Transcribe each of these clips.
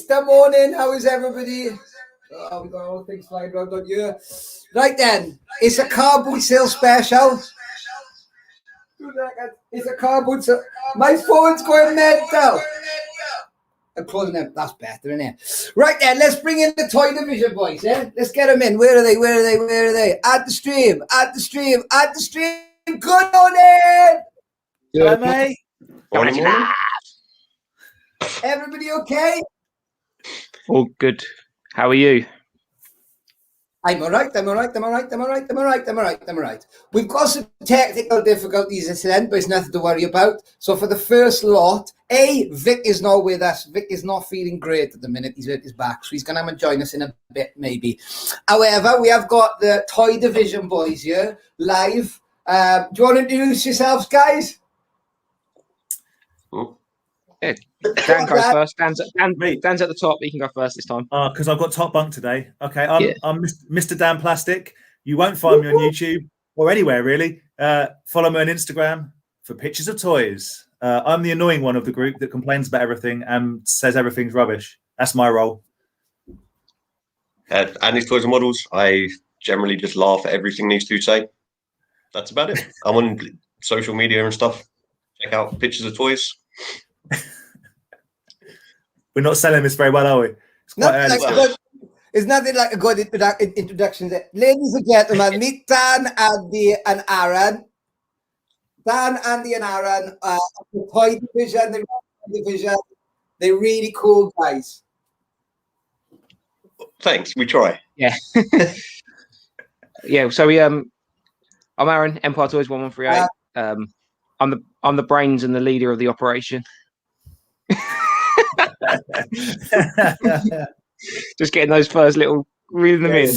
Easter morning. How is everybody? Oh, we got all things flying around on you. Right then, it's a car boot sale special. It's a car boot sale. My phone's going mental. I'm closing them. That's better, isn't it? Right then, let's bring in the toy division boys. Let's get them in. Where are they? Where are they? Where are they? At the stream. At the stream. At the stream. Good morning. Hello, mate. Morning. Everybody okay? All good. How are you? I'm all right. We've got some technical difficulties at the end, but it's nothing to worry about. So for the first lot, Vic is not with us. Vic is not feeling great at the minute. He's hurt his back, so he's going to come and join us in a bit, maybe. However, we have got the Toy Division boys here, live. Do you want to introduce yourselves, guys? Yeah, Dan goes first. Dan's at the top. He can go first this time. Because I've got top bunk today. Okay, I'm Mr. Dan Plastic. You won't find me on YouTube or anywhere, really. Follow me on Instagram for pictures of toys. I'm the annoying one of the group that complains about everything and says everything's rubbish. That's my role. Andy's Toys and Models. I generally just laugh at everything these two say. That's about it. I'm on social media and stuff. Check out pictures of toys. We're not selling this very well, are we? It's quite early. It's nothing like a good introduction. Ladies and gentlemen, meet Dan, Andy, and Aaron. Dan, Andy, and Aaron are the Toy Division. They're really cool guys. Thanks. We try. Yeah. Yeah. So I'm Aaron, Empire Toys 1138. I'm the brains and the leader of the operation. Just getting those first little reading them in.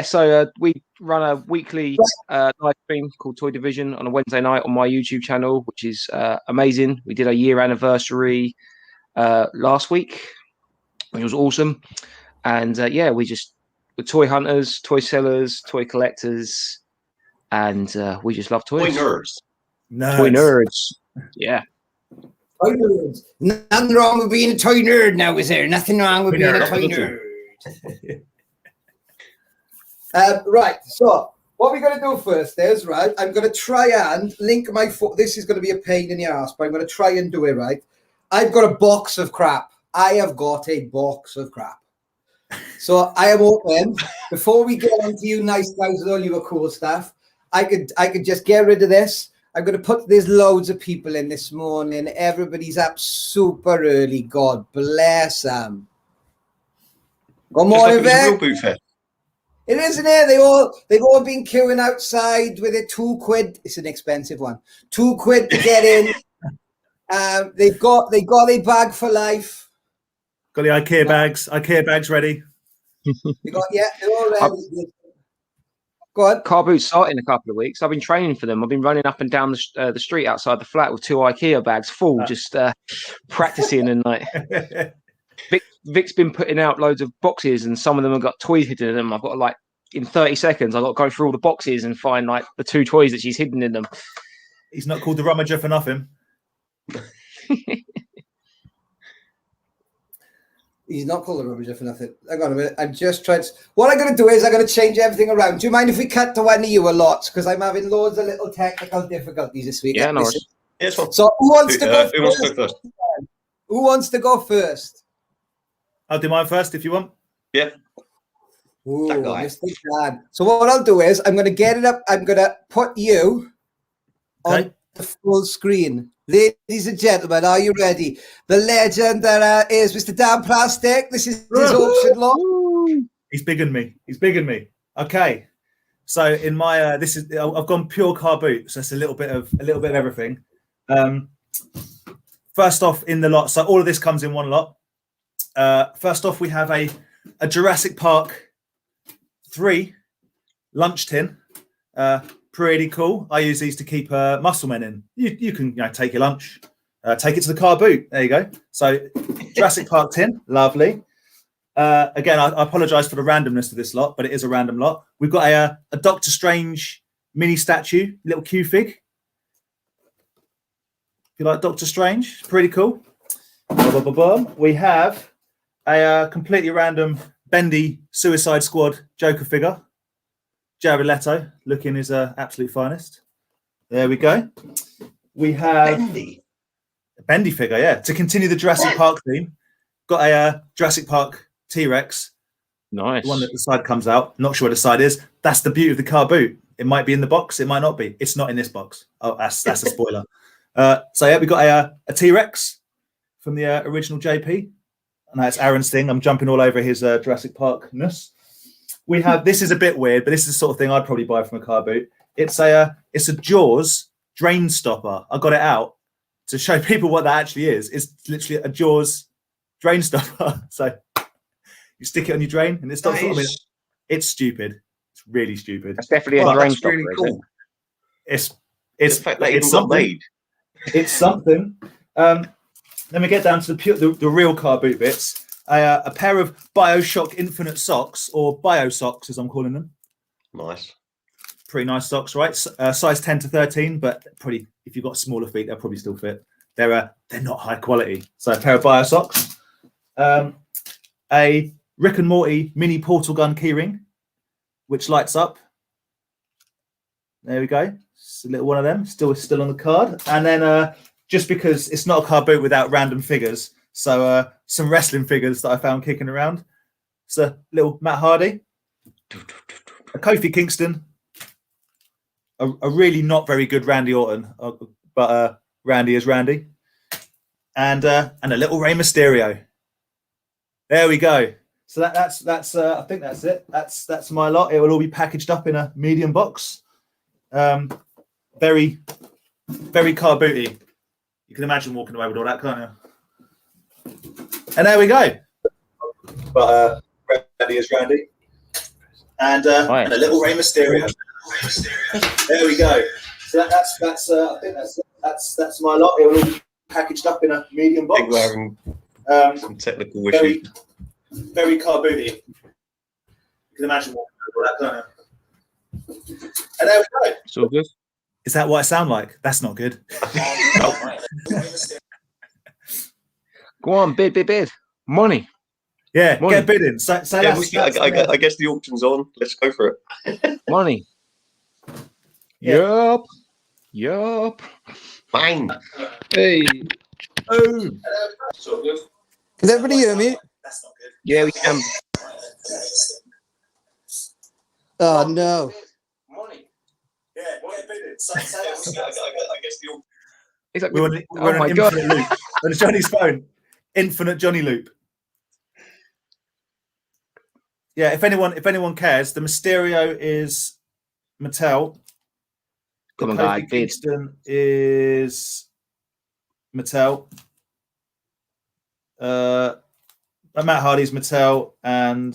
So we run a weekly live stream called Toy Division on a Wednesday night on my YouTube channel, which is amazing. We did a year anniversary last week, which was awesome. And we're toy hunters, toy sellers, toy collectors, and we just love toys. Toy nerds. Yeah. Toy nerds. Nothing wrong with being a toy nerd now, is there? Nothing wrong with being a toy nerd. Right, so what we're going to do first is, right, I'm going to try and link my phone. This is going to be a pain in the ass, but I'm going to try and do it, right? I've got a box of crap. So I am open. Before we get on to you nice guys with all your cool stuff, I could just get rid of this. I'm going to put, there's loads of people in this morning. Everybody's up super early. God bless them. Good morning, Vic. It isn't it? They've all been queuing outside with it. £2. It's an expensive one. £2 to get in. They've got a bag for life. Got the IKEA bags. IKEA bags ready. They're all ready. Go on. Car boots start in a couple of weeks. I've been training for them. I've been running up and down the street outside the flat with 2 IKEA bags full, just practicing. And like Vic's been putting out loads of boxes, and some of them have got toys hidden in them. I've got to, in 30 seconds, I've got to go through all the boxes and find the 2 toys that she's hidden in them. He's not called the rummager for nothing. He's not called a rubbish for nothing. Hang on a minute. I'm just trying to... What I'm going to do is I'm going to change everything around. Do you mind if we cut to one of you a lot? Because I'm having loads of little technical difficulties this week. Yeah, no worries. So who wants to go first? Who wants to go first? I'll do mine first if you want. Yeah. Ooh, Mr. Dan. So what I'll do is I'm going to get it up. I'm going to put you on the full screen. Ladies and gentlemen, are you ready? The legend that is Mr. Dan Plastic. This is his auction lot. He's bigger than me. Okay. So in my I've gone pure car boot. So it's a little bit of everything. First off in the lot. So all of this comes in one lot. First off, we have a Jurassic Park 3 lunch tin. Pretty cool. I use these to keep muscle men in. You can take your lunch, take it to the car boot. There you go. So Jurassic Park tin, lovely. Again, I apologise for the randomness of this lot, but it is a random lot. We've got a Doctor Strange mini statue, little Q fig. If you like Doctor Strange, pretty cool. We have a completely random bendy Suicide Squad Joker figure. Jared Leto looking his absolute finest. There we go. We have a bendy figure, yeah. To continue the Jurassic Park theme, got a Jurassic Park T-Rex. Nice. The one that the side comes out. Not sure what the side is. That's the beauty of the car boot. It might be in the box. It might not be. It's not in this box. Oh, that's a spoiler. So yeah, we got a T-Rex from the original JP. And that's Aaron's thing. I'm jumping all over his Jurassic Park-ness. We have, this is a bit weird, but this is the sort of thing I'd probably buy from a car boot. It's a Jaws drain stopper. I got it out to show people what that actually is. It's literally a Jaws drain stopper. So you stick it on your drain and it stops. It's stupid. It's really stupid. That's definitely a drain stopper. Really cool. It's the fact that it's even got something. made. It's something. Let me get down to the real car boot bits. A pair of BioShock Infinite socks, or Bio socks as I'm calling them. Nice. Pretty nice socks, right? Size 10 to 13, but probably if you've got smaller feet, they'll probably still fit. They're not high quality. So a pair of Bio socks. A Rick and Morty mini portal gun keyring, which lights up. There we go. It's a little one of them, still on the card. And then just because it's not a car boot without random figures, so some wrestling figures that I found kicking around. It's a little Matt Hardy, a Kofi Kingston, a really not very good Randy Orton, but Randy is Randy, and a little Rey Mysterio. There we go. So that's I think that's it. That's my lot. It will all be packaged up in a medium box. Very, very car booty. You can imagine walking away with all that, can't you? And there we go. But Randy is Randy, and a little Rey Mysterio. There we go. So that's I think that's my lot. It will all be packaged up in a medium box. We're having some technical very, issues. very car booty. You can imagine walking over all that, can't you? And there we go. It's all good. Is that what I sound like? That's not good. Go on, bid. Money. Yeah, Money. get bidding. So Yeah, I guess the auction's on. Let's go for it. Money. Yeah. Yup. Bang. Hey. Oh. So good. Can everybody hear me? That's not good. Yeah, we can. Oh no. Money. Yeah, get bidding. So I guess the auction. It's like, we're on oh my an god. infinite loop. On Johnny's phone. Infinite Johnny loop. Yeah, if anyone cares, the Mysterio is Mattel. Come on, Kofi guy, bid. Kingston is Mattel. Matt Hardy's Mattel, and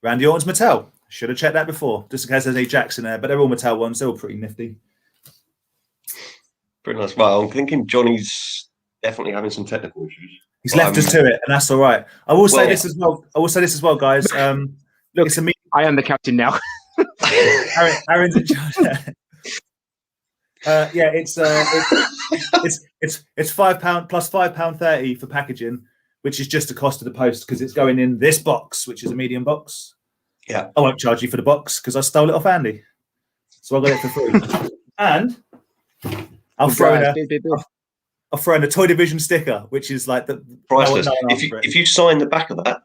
Randy Orton's Mattel. Should have checked that before, just in case there's any Jacks in there. But they're all Mattel ones. They're all pretty nifty. Pretty nice. Well, I'm thinking Johnny's definitely having some technical issues. He's left us to it, and that's all right. I will say this as well, guys. Look, it's a I am the captain now. Aaron's in charge. Yeah, it's £5 plus £5.30 for packaging, which is just the cost of the post because it's going in this box, which is a medium box. Yeah, I won't charge you for the box because I stole it off Andy, so I got it for free. And I'll throw in a Toy Division sticker, which is like the priceless. If you sign the back of that,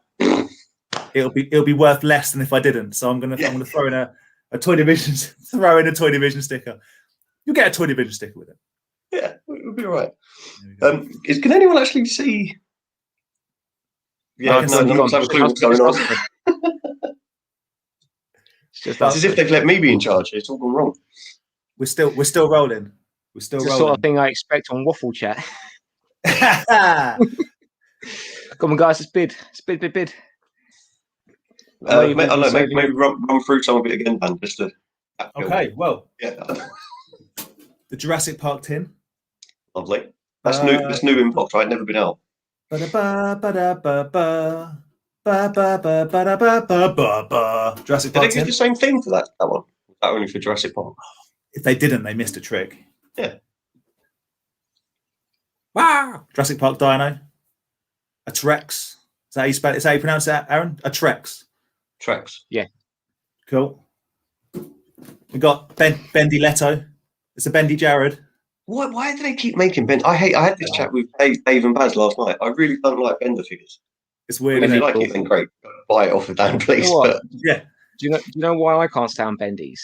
it'll be worth less than if I didn't. So I'm gonna throw in a Toy Division sticker. You'll get a Toy Division sticker with it. Yeah, it'll be all right. Can anyone actually see? Yeah, no one's have a clue what's going on. It's as if they've let me be in charge. It's all gone wrong. We're still rolling. We're still It's the rolling. sort of thing I expect on Waffle Chat. Come on, guys, it's bid. Bid. Maybe run through some of it again, Dan, just to. Okay, well, Yeah, the Jurassic Park tin. lovely. That's new. That's new in box, right? Never been out. Jurassic Did they Park give tin. the same thing for that one? That only for Jurassic Park. If they didn't, they missed a trick. Yeah. Jurassic Park Dino. A Trex. Is that how you spell it? Is that how you pronounce that, Aaron? A Trex. Trex. Yeah. Cool. We got Bendy Leto. It's a Bendy Jared. Why do they keep making Bend? I had this chat with Dave and Baz last night. I really don't like Bender figures. It's weird. If you Isn't like it, then great. Buy it off of Dan, please. You know what? But Yeah. Do you know why I can't stand bendies?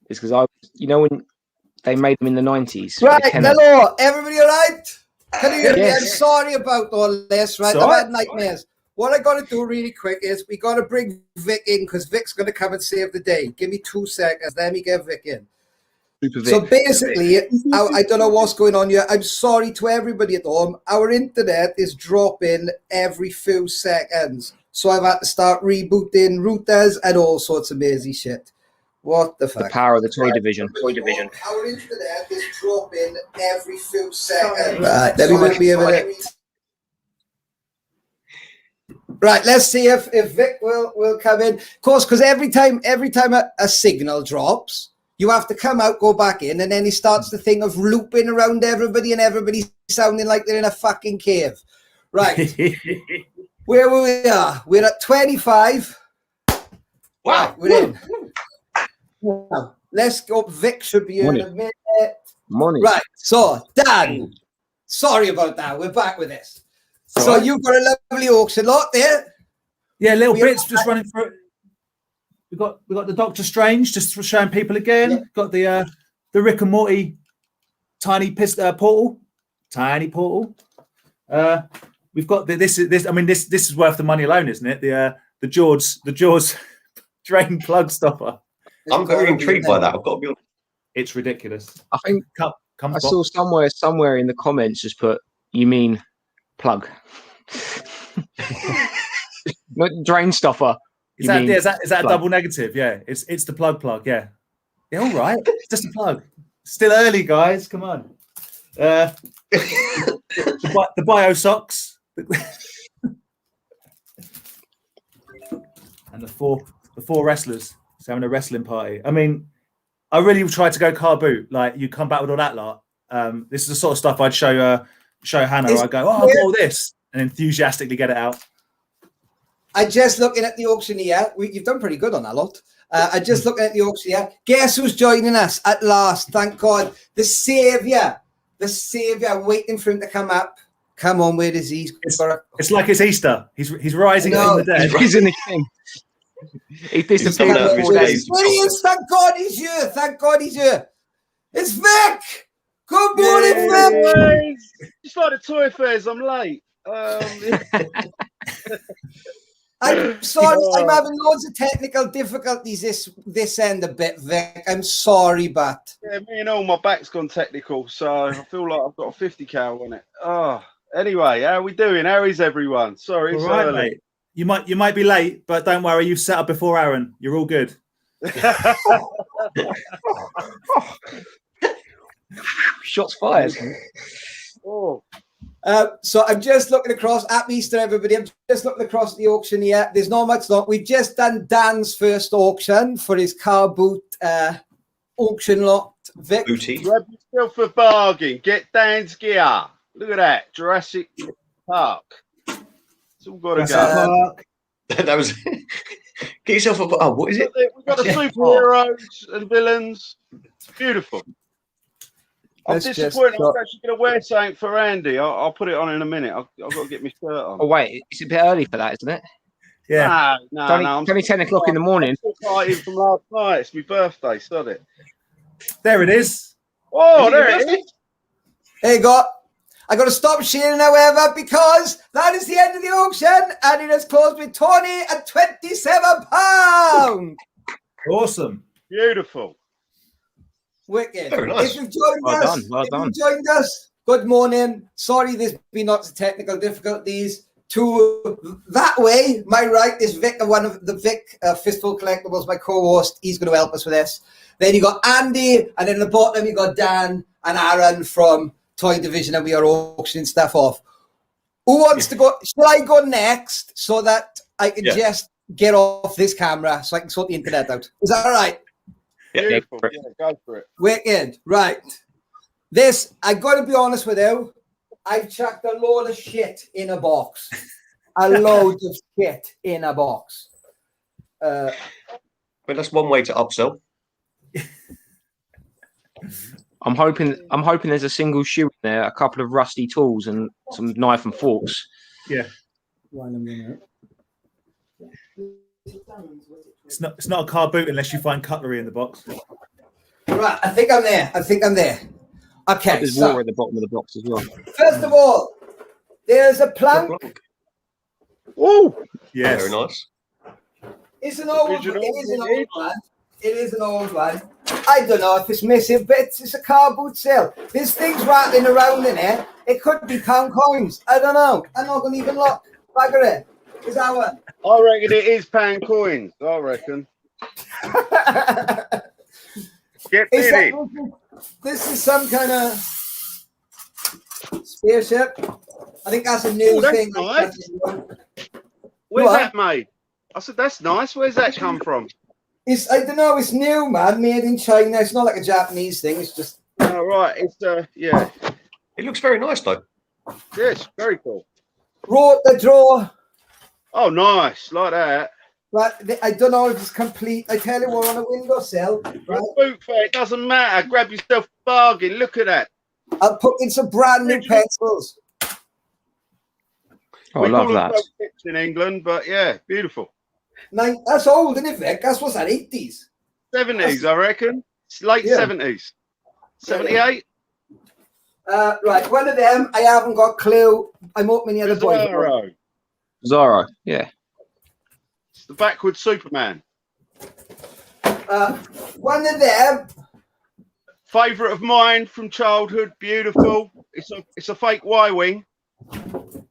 It's because when they made them in the 90s. Right, hello, everybody all right? Can you hear me? Yes. I'm sorry about all this, right? It's all I've right. had nightmares. What I got to do really quick is we got to bring Vic in because Vic's going to come and save the day. Give me 2 seconds. Let me get Vic in. So basically, I don't know what's going on here. I'm sorry to everybody at home. Our internet is dropping every few seconds. So I've had to start rebooting routers and all sorts of amazing shit. What the fuck? The power of the toy division. Our internet is dropping every few seconds. Right, let me wait me a minute. Right, let's see if Vic will come in. Of course, because every time a signal drops, you have to come out, go back in, and then he starts the thing of looping around everybody, and everybody's sounding like they're in a fucking cave. Right. Where we are, we're at 25. wow, right, we're in. Now, let's go. Vic should be here in a minute. Money. Right, so Dan, sorry about that. We're back with this. So you've got a lovely auction lot there. Yeah, little bits just running through. We got the Doctor Strange just for showing people again. Yeah. Got the Rick and Morty tiny portal. We've got this. I mean, this is worth the money alone, isn't it? The Jaws drain plug stopper. I'm very intrigued by that. I've got to be honest. It's ridiculous. I think I saw somewhere in the comments just put, you mean plug. Not drain stopper. Is that a double negative? Yeah, it's the plug. Yeah, all right. It's just a plug. Still early, guys. Come on. The bio socks and the four wrestlers having a wrestling party. I mean, I really tried to go car boot. Like, you come back with all that lot. This is the sort of stuff I'd show Hannah. I go, I've got all this, and enthusiastically get it out. I just looking at the auction here. You've done pretty good on that lot. I just looking at the auction here. Guess who's joining us at last? Thank God. The Saviour. I'm waiting for him to come up. Come on, where is he? It's like it's Easter. He's rising from the dead. He's in the king. He disappeared for 4 days. There he is. Thank God he's here. It's Vic. Good morning, Vic. Just like the toy fairs, I'm late. I'm sorry, I'm having loads of technical difficulties this end a bit, Vic. I'm sorry, but Yeah, me and all my back's gone technical, so I feel like I've got a 50 cal on it. Oh, anyway, how are we doing? How is everyone? Sorry, it's all right, early. mate. You might be late, but don't worry. You've set up before Aaron. You're all good. Shots fired. Oh. So I'm just looking across. Happy Easter, everybody. I'm just looking across the auction here. There's not much long. We've just done Dan's first auction for his car boot auction lot. Vic. Booty. Grab yourself a bargain. Get Dan's gear. Look at that. Jurassic Park. It's all got to go. That was. Get yourself a. Oh, what is it? We've got the superheroes and villains. It's beautiful. I'm disappointed. I'm actually going to wear something for Andy. I'll put it on in a minute. I've got to get my shirt on. Oh, wait. It's a bit early for that, isn't it? Yeah. No. It's only 10 o'clock in the morning. I'm excited from last night. It's my birthday. Sod it. There it is. Oh, there it is. There you go. I got to stop sharing, however, because that is the end of the auction, and it has closed with Tony at £27. Awesome. Beautiful. Wicked. Very nice. If you've joined Well done. Good morning. Sorry, there's been lots of technical difficulties. To that way, my right is Vic, one of the Vic Fistfull Collectables, my co-host. He's going to help us with this. Then you got Andy, and then at the bottom you got Dan and Aaron from Toy Division, and we are auctioning stuff off. Who wants to go? Shall I go next so that I can just get off this camera so I can sort the internet out? Is that all right? Beautiful. Yeah, go for it. Wicked. Right. This, I got to be honest with you. I've chucked a load of shit in a box. A load of shit in a box. But that's one way to upsell. I'm hoping there's a single shoe in there, a couple of rusty tools, and some knife and forks. Yeah. It's not a car boot unless you find cutlery in the box. Right, I think I'm there. Okay. There's water at the bottom of the box as well. First of all, there's a plank. Oh, yes. Very nice. It's an old one. It is an old one. I don't know if it's missing bits. It's a car boot sale. There's things rattling around in here. It could be pound coins. I don't know. I'm not going to even look. Bagger it. Is that one? I reckon it is pound coins. I reckon. Get busy. This is some kind of spaceship. I think that's a new thing. Nice. Where's that made? I said, that's nice. Where's that come from? I don't know. It's new, man. Made in China. It's not like a Japanese thing. It's just. Oh, right. It's yeah. It looks very nice though. Yes, very cool. Wrote the drawer. Oh, nice, like that. But I don't know if it's complete. I tell you, we're on a windowsill. Right? Boot fair, it doesn't matter. Grab yourself a bargain. Look at that. I'll put in some brand new pencils. Oh, I love that. In England, but yeah, beautiful. That's old, isn't it, Vic? That's what's that, 80s? 70s, I reckon. It's late 70s. 78? Right, one of them, I haven't got a clue. I'm opening the other boy. Zorro, yeah. It's the backwards Superman. One of them. Favourite of mine from childhood, beautiful. It's a fake Y-wing. It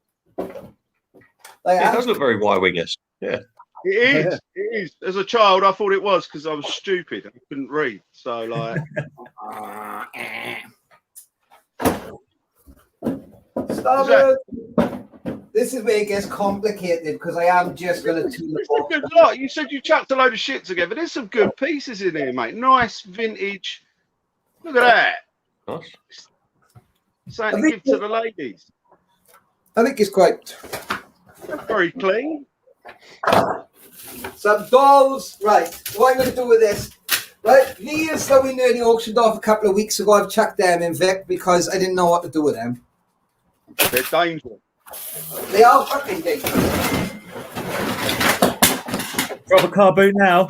does look very Y-wing-esque. Yeah. It is. It is. As a child, I thought it was because I was stupid. I couldn't read. So, like. This is where it gets complicated because I am just going to tune the box. Good lot. You said you chucked a load of shit together. There's some good pieces in here, mate. Nice vintage. Look at that. Nice. Something to give to the ladies. I think it's quite very clean. Some dolls. Right. What I'm going to do with this. Right. These that we nearly auctioned off a couple of weeks ago, I've chucked them in, Vic, because I didn't know what to do with them. They're dangerous. They are fucking dangerous. Drop a car boot now.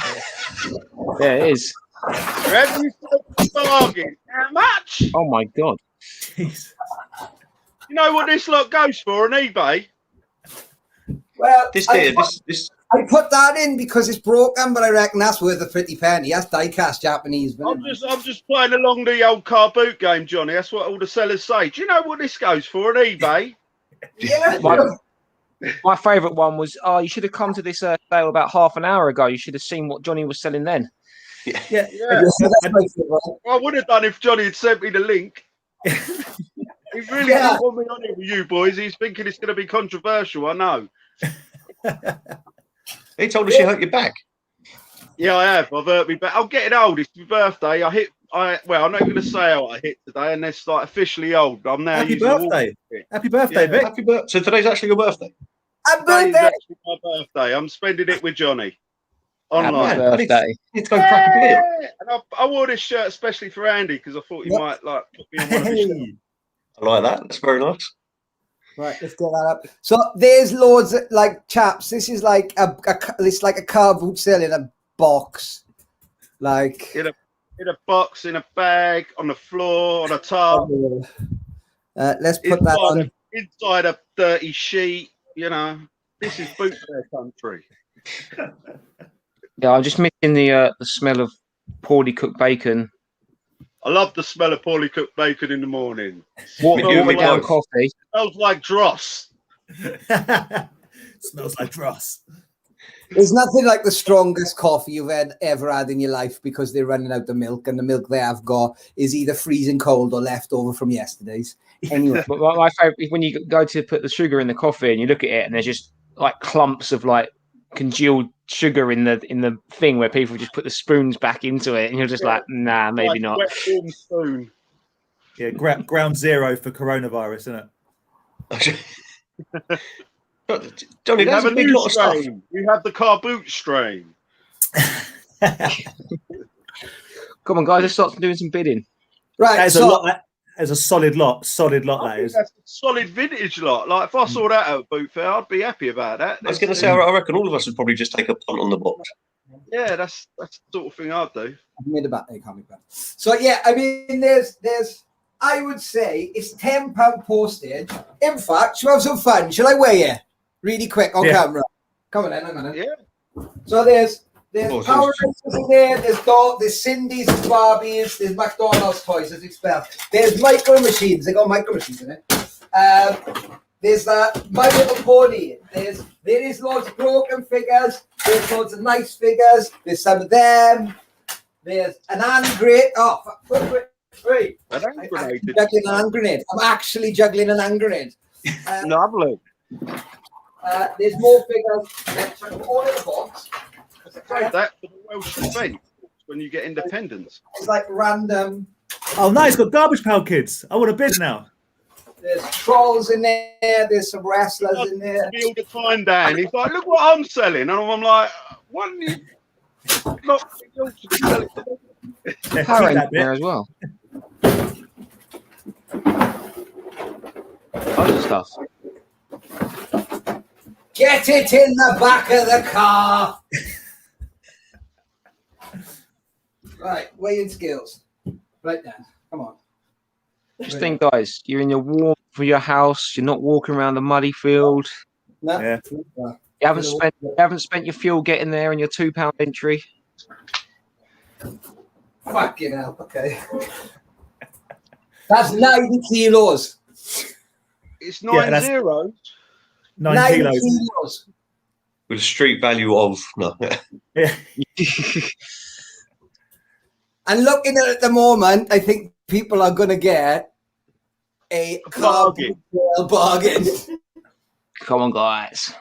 Yeah, it is. Grab yourself a bargain. How much? Oh my god. Jeez. You know what this lot goes for on eBay? Well, I put that in because it's broken, but I reckon that's worth a pretty penny. That's die-cast Japanese. I'm just playing along the old car boot game, Johnny. That's what all the sellers say. Do you know what this goes for on eBay? Yeah. My favourite one was, you should have come to this sale about half an hour ago. You should have seen what Johnny was selling then. Yeah. I would have done if Johnny had sent me the link. He really didn't want me on it with you boys. He's thinking it's going to be controversial. I know. He told us you hurt your back. Yeah, I have. I've hurt me back. I'm getting old. It's my birthday. I'm not going to say what I hit today, and it's like officially old. I'm now Happy using birthday. Happy birthday, Vic. Happy birthday. So today's actually your birthday. Happy Today's birthday. actually my birthday. I'm spending it with Johnny. Online. Happy birthday. Need to go crack a beer. And I wore this shirt especially for Andy because I thought he might like put me on one of his shirts. I like that. That's very nice. Right, let's get that up. So there's loads of, like, chaps. This is like it's like a car boot sale in a box, like in a box, in a bag, on the floor, on a tub. Let's put that on inside a dirty sheet. You know, this is boot fair country. Yeah, I'm just missing the smell of poorly cooked bacon. I love the smell of poorly cooked bacon in the morning. Watered down coffee. It smells like dross. Smells like dross. There's nothing like the strongest coffee you've ever had in your life because they're running out of milk, and the milk they have got is either freezing cold or left over from yesterday's. Anyway, but my favorite is when you go to put the sugar in the coffee and you look at it and there's just like clumps of like congealed sugar in the thing where people just put the spoons back into it, and you're just like, nah, maybe not. Wet warm spoon. Yeah, ground zero for coronavirus, isn't it? Johnny, We that's have a a big new lot of stuff. strain. We have the car boot strain. Come on, guys, let's start doing some bidding. Right. That is so a lot. That is a solid lot. Solid lot. I That think is. that's a solid vintage lot. Like if I saw that at a boot fair, I'd be happy about that. I was going to say, I reckon all of us would probably just take a punt on the box. Yeah, that's the sort of thing I'd do. I've made a bet. They can't be bad. So yeah, I mean, there's. I would say it's £10 postage. In fact, shall we have some fun? Shall I weigh you really quick on camera? Come on, then. Hang on. Yeah. So there's Power Rangers in there. There's Cindy's, there's Barbies, there's McDonald's toys as it's spelled. There's micro machines. They got micro machines in it. There's that My Little Pony. There is loads of broken figures. There's loads of nice figures. There's some of them. There's an hand grenade. Oh, wait. An hand grenade. I'm juggling an hand grenade. I'm actually juggling an hand grenade. Lovely. There's more figures. Let's chuck them all in the box. Save that for the Welsh event when you get independence. It's like random. Oh, nice. Got Garbage Pail Kids. I want a bid now. There's trolls in there. There's some wrestlers in there. All the time, Dan. He's like, look what I'm selling. And I'm like, why don't you not sell it? Yeah, Power keep Rangers that bit. there as well. Loads of stuff. Get it in the back of the car. Right, weighing skills. Right then, come on. Just think, guys, you're in your warm for your house. You're not walking around the muddy field. No. Yeah. You haven't spent your fuel getting there and your £2 entry. Fucking hell. Okay. That's 90 kilos. It's Yeah, 9 that's- zeros. 9 kilos. kilos. With a street value of no. Yeah. And looking at it at the moment, I think people are going to get a bargain. Come on, guys.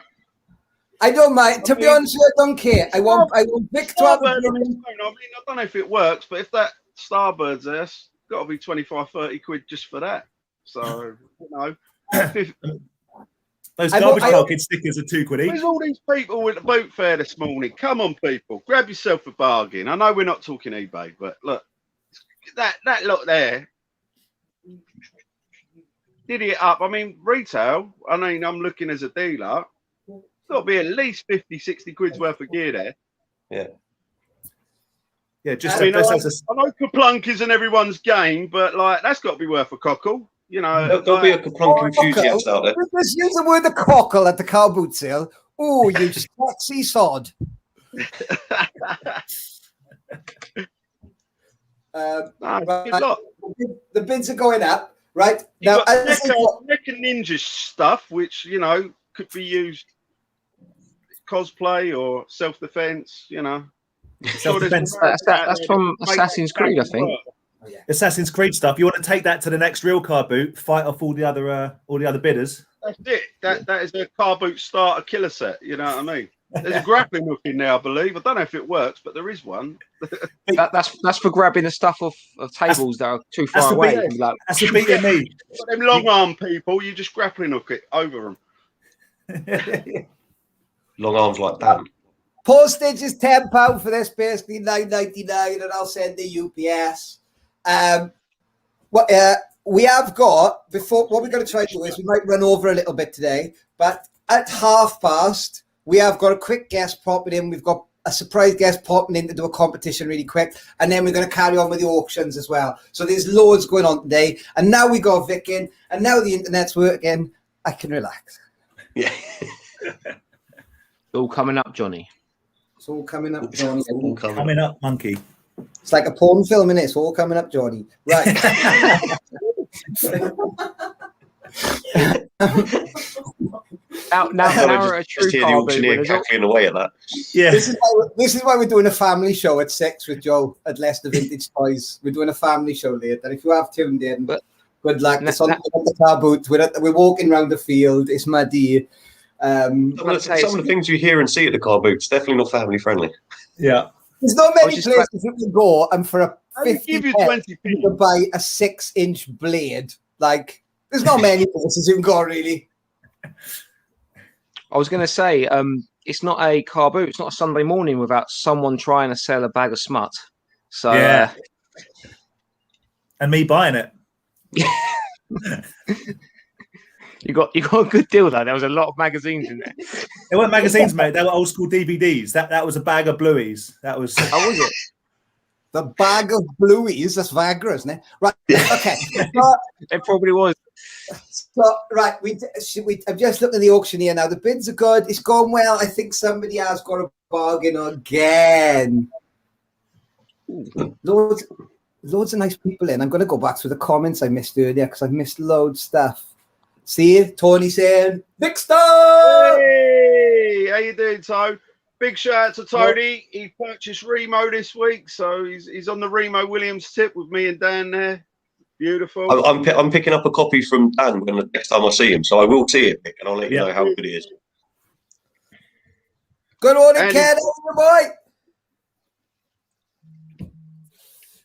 I don't mind. To be honest with you, I don't care. I want Vic to have a I mean, I don't know if it works, but if that Starbird's there, it's got to be 25, 30 quid just for that. So, you know. Those Garbage Pail Kids stickers are £2 each. There's all these people at the boat fair this morning. Come on, people. Grab yourself a bargain. I know we're not talking eBay, but look. That lot there. Did it up. I mean, retail, I mean, I'm looking as a dealer. There's got to be at least 50, 60 quid's worth of gear there. Yeah. Yeah, just I mean, I that's know Kaplunk isn't everyone's game, but like that's got to be worth a cockle. You know, There'll be a Kaplunk enthusiast out there. Let's use the word the cockle at the car boot sale. Oh, you sexy sod. Right. The bids are going up, right? You Now, got Mecha Ninja stuff, which, you know, could be used cosplay or self-defense, you know. self-defense. That's from Assassin's Creed, I think. Oh, yeah. Assassin's Creed stuff. You want to take that to the next real car boot, fight off all the other bidders. That's it. That is a car boot starter killer set. You know what I mean? There's a grappling hook in there, I believe. I don't know if it works, but there is one. That's for grabbing the stuff off of tables that are too far away. That's the beat in me. But them long arm people, you just grappling hook it over them. Long arms like that. Postage is £10 for this, basically $9.99, and I'll send the UPS. We have got before. What we're going to try to do is we might run over a little bit today, but at past, we have got a quick guest popping in. We've got a surprise guest popping in to do a competition really quick, and then we're going to carry on with the auctions as well. So there's loads going on today, and now we got Vic in, and now the internet's working. I can relax. Yeah. All coming up, Johnny. It's all coming up, Johnny. Coming up, monkey. It's like a porn film, innit? It's all coming up, Johnny. Right. now a true just hear the auctioneer cackling away at that. Yeah. This is why we're doing a family show at 6 with Joe at Leicester Vintage Toys. We're doing a family show later. If you have tuned in, good luck. It's on the car boot. We're walking around the field. It's muddy. Some of the things you hear and see at the car boots definitely not family friendly. Yeah. There's not many places you can go, and for a 50 give you pence, 20p. you can buy a 6-inch blade. Like, There's not many places you can go, really. I was going to say, it's not a car boot. It's not a Sunday morning without someone trying to sell a bag of smut. So, yeah. And me buying it. You got a good deal though. There was a lot of magazines in there. They weren't magazines, mate. They were old school DVDs. That was a bag of blueies. That was. How was it? The bag of blueies. That's Viagra, isn't it? Right. Okay. It probably was. So right, I'm just looking at the auction here now. The bids are good. It's going well. I think somebody has got a bargain again. Loads of nice people in. I'm going to go back through the comments I missed earlier because I've missed loads of stuff. See, Tony saying, Big Star! Hey, how you doing, To? Big shout out to Tony. He purchased Remo this week, so he's on the Remo Williams tip with me and Dan there. Beautiful. I'm picking up a copy from Dan when the next time I see him, so I will see it, and I'll let you know how good it is. Good morning, Ken, boy.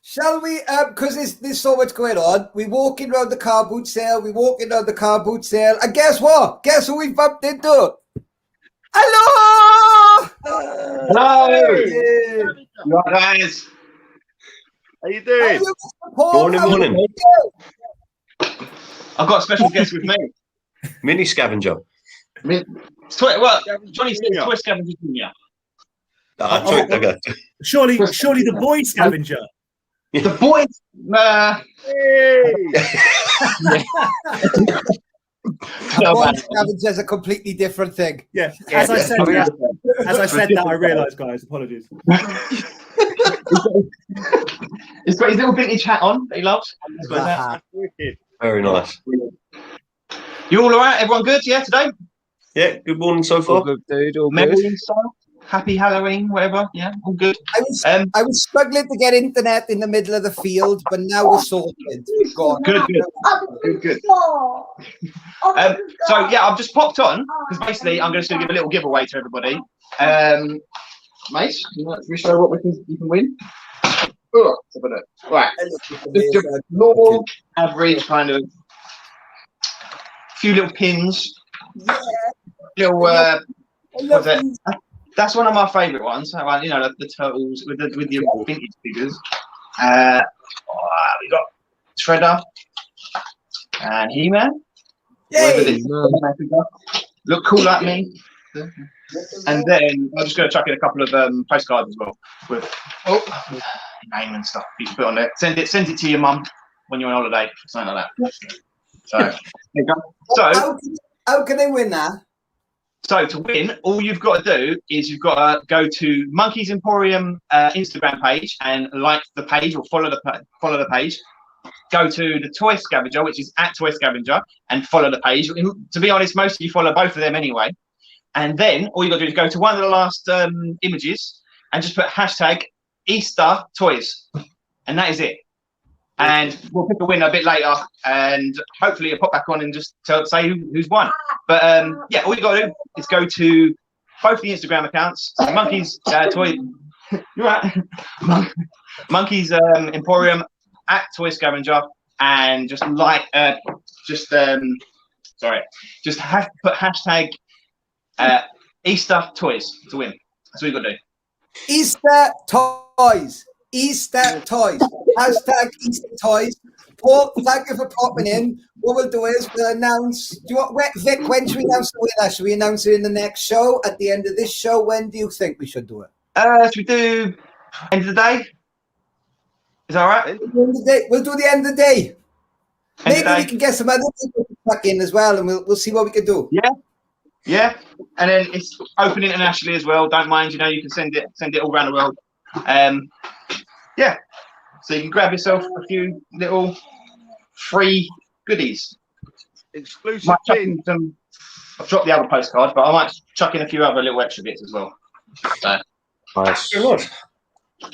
Shall we? Because there's so much going on. We're walking around the car boot sale. And guess what? Guess who we bumped into? Hello! Hello! Hey. You all right, guys? How you doing? Morning. I've got a special guest with me. Mini scavenger. Johnny said toy scavenger junior. Okay. Surely the boy scavenger. The boys. Boy scavenger is a completely different thing. Yeah. As I said that, I realised, guys. Apologies. He's got his little vintage hat on that he loves. Very nice. You all right? Everyone good? Yeah, today? Yeah, good morning so far. All good, dude. All Merry good. Happy Halloween, whatever. Yeah, all good. I was struggling to get internet in the middle of the field, but now we're sorted. Good. So yeah, I've just popped on because basically I'm going to give a little giveaway to everybody. Mate, you show what you can win. Right, just a normal, average kind of few little pins. Yeah. Little. That's one of my favourite ones. You know, the turtles with the vintage figures. We got Shredder and He-Man. Look cool like me. And then I'm just going to chuck in a couple of postcards as well with name and stuff you can put on there. Send it to your mum when you're on holiday, something like that. So there you go. So how can they win that? So to win, all you've got to do is you've got to go to Monkeys Emporium Instagram page and like the page or follow the page. Go to the Toy Scavenger, which is @Toy Scavenger, and follow the page. To be honest, most of you follow both of them anyway. And then all you got to do is go to one of the last images and just put hashtag Easter Toys, and that is it. And we'll pick a winner a bit later, and hopefully it'll pop back on and just say who's won. But yeah, all you got to do is go to both the Instagram accounts, so Monkeys Toy. You're right. Monkeys Emporium @Toy Scavenger, and just put hashtag Easter Toys to win. That's what you got to do. Easter Toys. Hashtag Easter Toys. Paul, thank you for popping in. What we'll do is we'll announce. Vic, when should we announce the winner? Should we announce it in the next show? At the end of this show? When do you think we should do it? Should we do end of the day? Is that all right? We'll do the end of the day. Maybe we can get some other people back in as well, and we'll see what we can do. Yeah. And then it's open internationally as well. Don't mind, you can send it all around the world. Yeah. So you can grab yourself a few little free goodies. Exclusive pins. I've dropped the other postcard, but I might chuck in a few other little extra bits as well. So. Nice. Look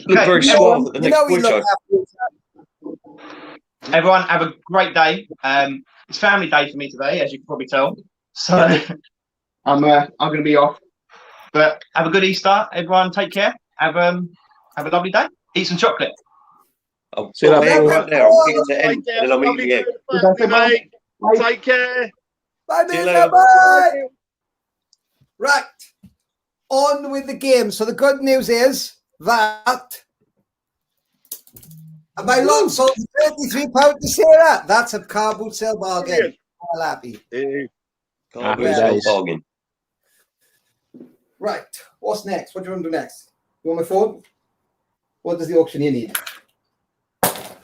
very suave at the next point show. Everyone, have a great day. It's family day for me today, as you can probably tell. So I'm going to be off. But have a good Easter. Everyone, take care. Have a lovely day. Eat some chocolate. I'll see you right now. I'm getting to end, and then I'm eating the egg. Take care. Bye, See you Mirza. later. Bye. Right. On with the game. So the good news is that my lot sold £33 to say that. That's a car boot sale bargain. Well happy. Happy Yeah. days. Bargain. Right. What's next? What do you want to do next? You want my phone? What does the auctioneer need?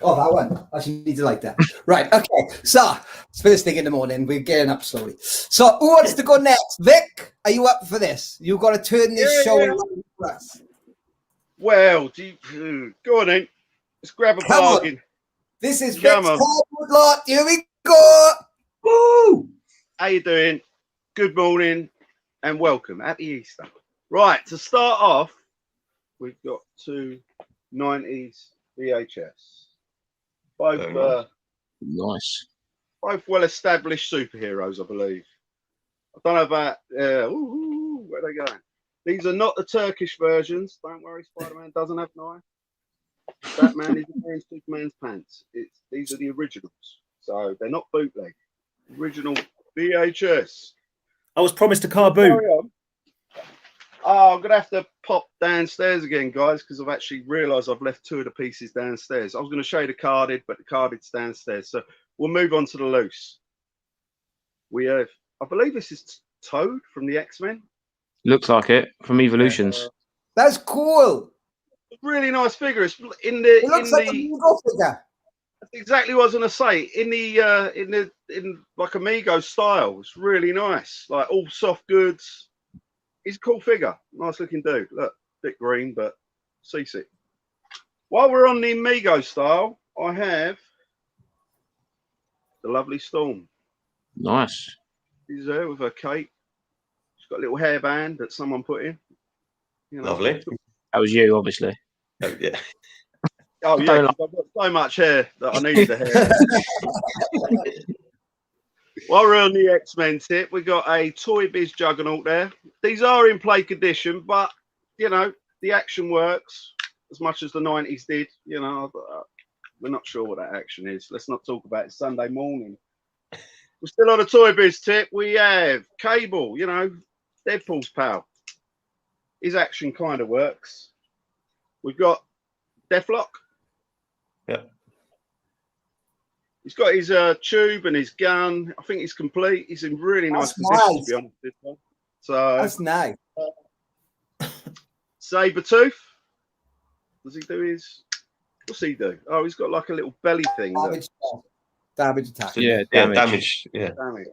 Oh, that one. I should need to like that. Right. Okay. So it's first thing in the morning. We're getting up slowly. So who wants to go next? Vic, are you up for this? You've got to turn this show around for us. Well, go on then. Let's grab a Come on. bargain. This is Vic's Come on. cardboard lot. Here we go. Woo! How you doing? Good morning and welcome. Happy Easter. Right, to start off, we've got two 90s VHS. Both Nice. both well-established superheroes, I believe. I don't know about where are they going? These are not the Turkish versions. Don't worry, Spider-Man doesn't have an eye. Batman is wearing Superman's pants. These are the originals, so they're not bootleg. Original VHS. I was promised a car boot. Carry on. Oh, I'm gonna have to pop downstairs again, guys, because I've actually realised I've left two of the pieces downstairs. I was going to show you the carded, but the carded's downstairs. So we'll move on to the loose. We have, I believe this is Toad from the X-Men. Looks like it from Evolutions. That's cool. Really nice figure. It's in It the looks like a Lego figure. that's exactly what I was going to say. In like Amigo style. It's really nice. Like all soft goods. He's a cool figure. Nice looking dude. Look, bit green, but seasick. While we're on the Amigo style, I have the lovely Storm. Nice. She's there with her cape. She's got a little hairband that someone put in. You know. Lovely. That was you, obviously. Oh, yeah. Oh yeah, 'cause I've got so much hair that I needed the hair. While we're on the X-Men tip, we got a Toy Biz Juggernaut there. These are in play condition, but you know the action works as much as the 90s did. You know, we're not sure what that action is. Let's not talk about it. Sunday morning. We're still on a Toy Biz tip. We have Cable. You know, Deadpool's pal. His action kind of works. We've got Deathlock. Yeah. He's got his tube and his gun. I think he's complete. He's in really nice position, to be honest. This one. So That's nice. Sabretooth. Does he do his? What's he do? Oh, he's got like a little belly thing. Damage attack. Yeah, Yeah, damage. damage. Yeah. Damage.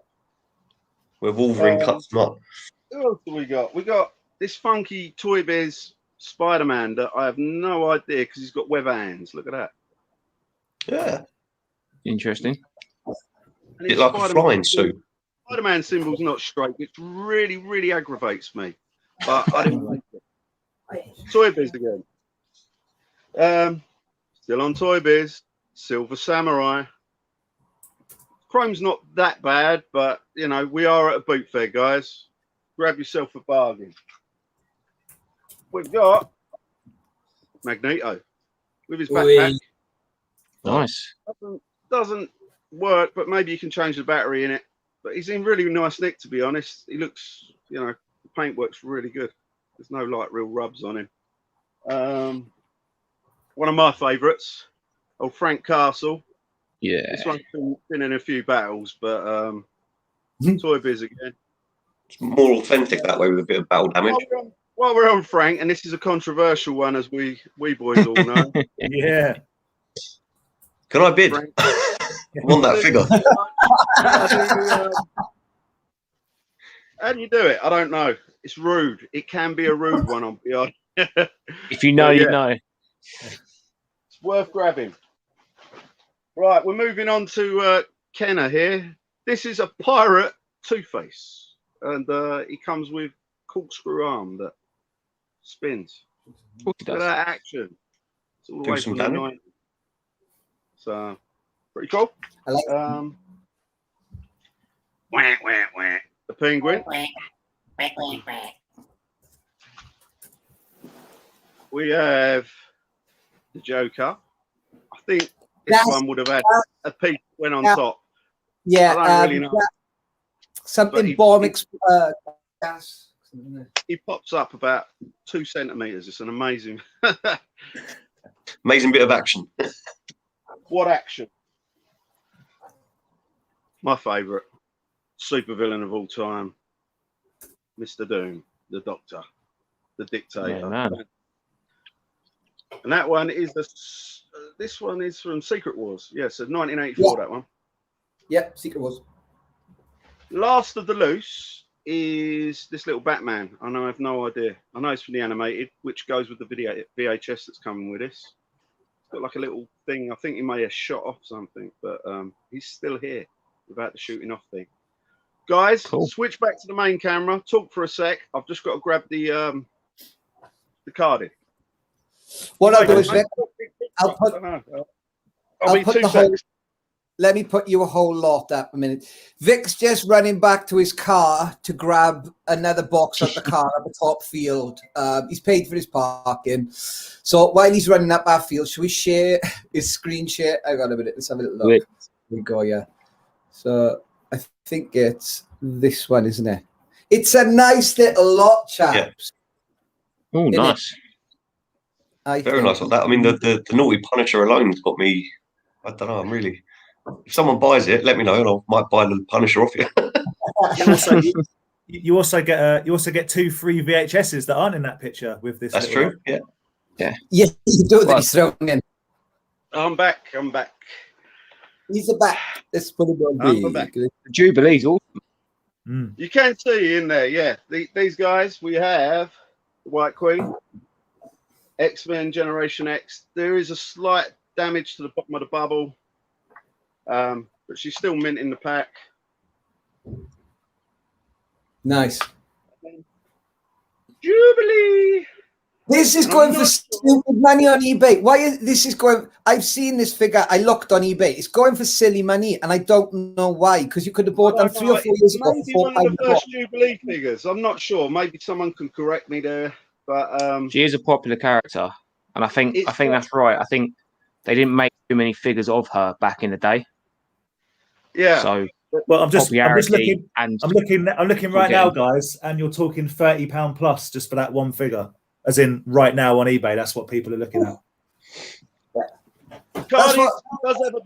Where Wolverine cuts them up. Who else do we got? We got this funky Toy Biz Spider-Man that I have no idea because he's got web hands. Look at that. Yeah. Interesting. And It's like a flying suit. Spider-Man symbol's not straight, which really, really aggravates me. But I didn't like it. Toy Biz again. Still on Toy Biz. Silver Samurai. Chrome's not that bad, but you know, we are at a boot fair, guys. Grab yourself a bargain. We've got Magneto with his backpack. Nice. Doesn't work, but maybe you can change the battery in it. But he's in really nice nick, to be honest. He looks, you know, the paint works really good. There's no like real rubs on him. One of my favourites, old Frank Castle. Yeah. This one's been in a few battles, but Toy Biz again. It's more authentic that way with a bit of battle damage. While we're on Frank, and this is a controversial one, as we boys all know. Yeah. Can I bid? Frank, I want that figure. how do you do it? I don't know. It's rude. It can be a rude one, I'll be honest. If you know, Yeah. you know. It's worth grabbing. Right, we're moving on to Kenner here. This is a pirate Two-Face, and he comes with corkscrew arm that spins. Of course he Look at does. that action. It's all the Do way some from the damage. 90s. So, pretty cool. I like Wah, wah, wah. The penguin. We have the Joker. I think this That's- one would have had a piece that went on Yeah. top. Yeah, I don't really know. Something But bomb gas. he pops up about 2 centimeters. It's an amazing, Amazing bit of action. what action? My favourite supervillain of all time, Mr. Doom, the Doctor, the Dictator. Yeah, man. And that one is this one is from Secret Wars. Yeah, so 1984, that one. Yep, Secret Wars. Last of the Loose is this little Batman. I have no idea. I know it's from the animated, which goes with the VHS that's coming with this. It's got like a little thing. I think he may have shot off something, but he's still here without the shooting off thing. Guys, Cool. Switch back to the main camera. Talk for a sec. I've just got to grab the card in. What I'll do is, Vic, I'll be put 2 the whole. seconds. Let me put you a whole lot up a minute. Vic's just running back to his car to grab another box at the car at the top field. He's paid for his parking. So while he's running up our field, should we share his screen share? I got a minute. Let's have a little look. Wait. Here we go, yeah. So I think it's this one, isn't it? It's a nice little lot, chaps. Oh, nice. Very nice like that. I mean, the Naughty Punisher alone's got me. I don't know. I'm really. If someone buys it, let me know, and I might buy the Punisher off you. You also get 2 free VHSs that aren't in that picture with this. That's true. One. Yeah, you do that. He's throwing in. I'm back. He's back. Let's put it on I'm back. The Jubilee's awesome. You can see in there, yeah. These guys, we have the White Queen, X-Men Generation X. There is a slight damage to the bottom of the bubble, but she's still mint in the pack. Nice. Jubilee. This is going for stupid money on eBay. Why is this is going? I've seen this figure. I looked on eBay. It's going for silly money, and I don't know why. Because you could have bought them 3 or 4 years ago. Maybe one of the first Jubilee figures. I'm not sure. Maybe someone can correct me there. But She is a popular character, and I think that's right. I think they didn't make too many figures of her back in the day. Yeah. So well, I'm just looking. And I'm looking right now, guys, and you're talking £30 plus just for that one figure. As in, right now on eBay, that's what people are looking at. Cardi does have a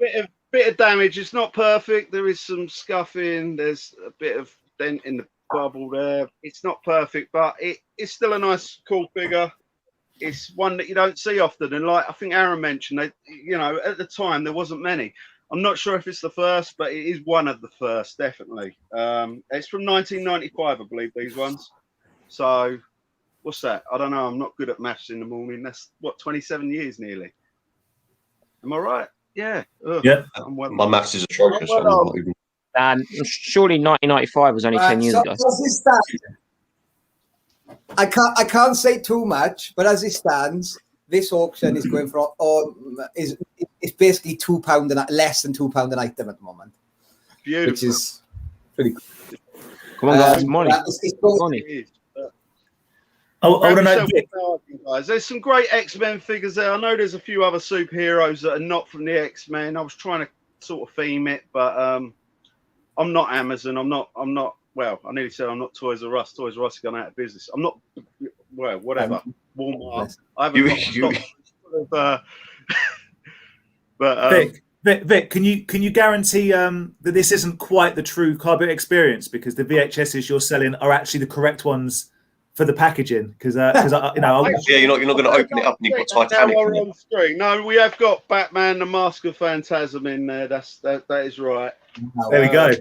bit of damage. It's not perfect. There is some scuffing. There's a bit of dent in the bubble there. It's not perfect, but it's still a nice, cool figure. It's one that you don't see often. And like I think Aaron mentioned, at the time there wasn't many. I'm not sure if it's the first, but it is one of the first, definitely. It's from 1995, I believe, these ones. So. What's that? I don't know. I'm not good at maths in the morning. That's 27 years nearly. Am I right? Yeah. Ugh. Yeah. My maths is atrocious. And surely 1995 was only 10 years ago. As it stands, I can't say too much, but as it stands, this auction is going for it's basically £2 and less than £2 an item at the moment. Beautiful. Which is pretty cool. Come on, guys, money. I want to know, guys. There's some great X-Men figures there. I know there's a few other superheroes that are not from the X-Men. I was trying to sort of theme it, but I'm not Amazon. I'm not. Well, I nearly said I'm not Toys R Us. Toys R Us are going out of business. I'm not. Well, whatever. Walmart. I haven't got but Vic, can you guarantee that this isn't quite the true Carboot experience because the VHSs you're selling are actually the correct ones? For the packaging, because you're not going to open it up and you've got Titanic. On screen. No, we have got Batman, the Mask of Phantasm in there. That is right. There we go.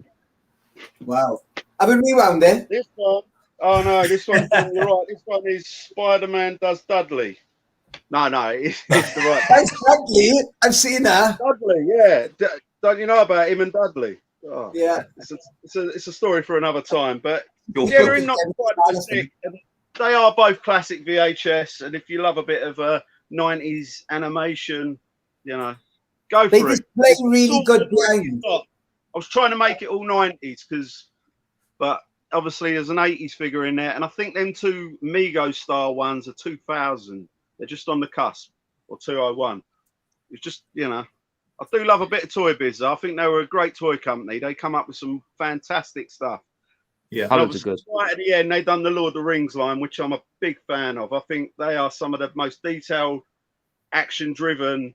Wow. Have we rewound it? This one. Oh no, this one. You're right. This one is Spider-Man does Dudley. No, it's the right. That's Dudley. I've seen that. Dudley, yeah. Don't you know about him and Dudley? Oh, yeah. It's a story for another time, but. Yeah, they're not quite classic. They are both classic VHS, and if you love a bit of 90s animation, go for it. They just play really good behind. I was trying to make it all 90s but obviously there's an 80s figure in there, and I think them 2 Mego style ones are 2000. They're just on the cusp, or 201. It's just I do love a bit of Toy Biz. I think they were a great toy company. They come up with some fantastic stuff. Yeah, Colours are good. Right at the end, they done the Lord of the Rings line, which I'm a big fan of. I think they are some of the most detailed, action-driven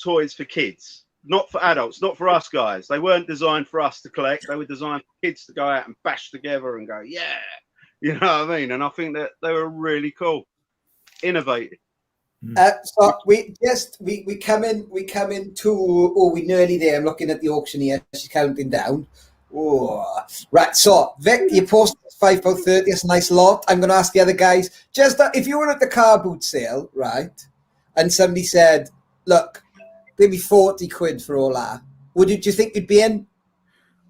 toys for kids. Not for adults, not for us guys. They weren't designed for us to collect. They were designed for kids to go out and bash together and go, yeah. You know what I mean? And I think that they were really cool, innovative. So we come in to we nearly there. I'm looking at the auction here. She's counting down. Oh, right. So Vic, you posted £5.30. It's a nice lot. I'm going to ask the other guys. Just if you were at the car boot sale, right, and somebody said, "Look, give me 40 quid for all that," do you think you'd be in?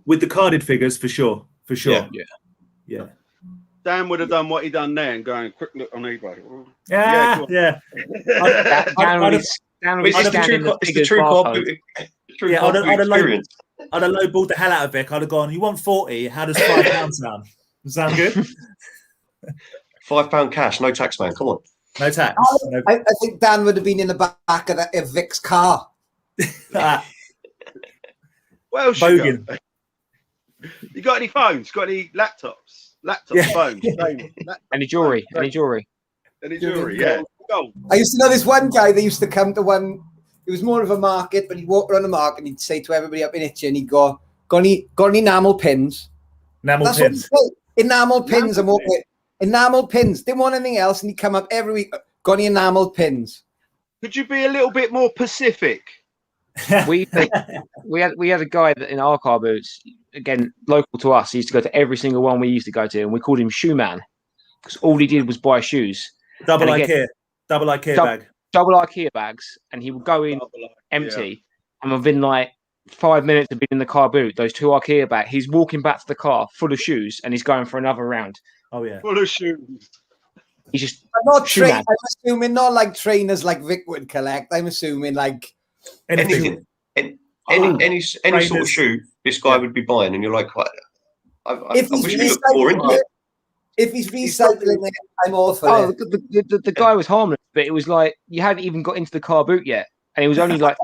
With the carded figures, for sure. Yeah. Dan would have done what he done there and going quick look on eBay. Yeah. It's the true car boot experience. I'd have lowballed the hell out of Vic. I'd have gone, you want 40? How does £5 sound? Sound good? £5 cash, no tax, man. Come on. No tax. I think Dan would have been in the back of Vic's car. Well, Bogan. You got any phones? Got any laptops? Phones. Any jewelry? Any jewelry, yeah. I used to know this one guy that used to come to one. It was more of a market, but he'd walk around the market and he'd say to everybody up in Itchen, he'd go, got any enamel pins? Enamel pins. Enamel pins. I'm walking. Enamel pins. Didn't want anything else. And he'd come up every week, got any enamel pins? Could you be a little bit more Pacific? we had a guy that in our car boots, again, local to us, he used to go to every single one we used to go to, and we called him Shoe Man because all he did was buy shoes. Double IKEA bag. Double IKEA bags, and he would go in empty, and within like 5 minutes of being in the car boot, those 2 IKEA bags, he's walking back to the car full of shoes, and he's going for another round. Oh yeah, full of shoes. He's just I'm assuming not like trainers like Vic would collect. I'm assuming like anything, any sort of shoe this guy would be buying, and you're like, what? I wish we looked more into it. If he's recycling it, I'm all for it. The guy was harmless, but it was like you hadn't even got into the car boot yet, and it was only like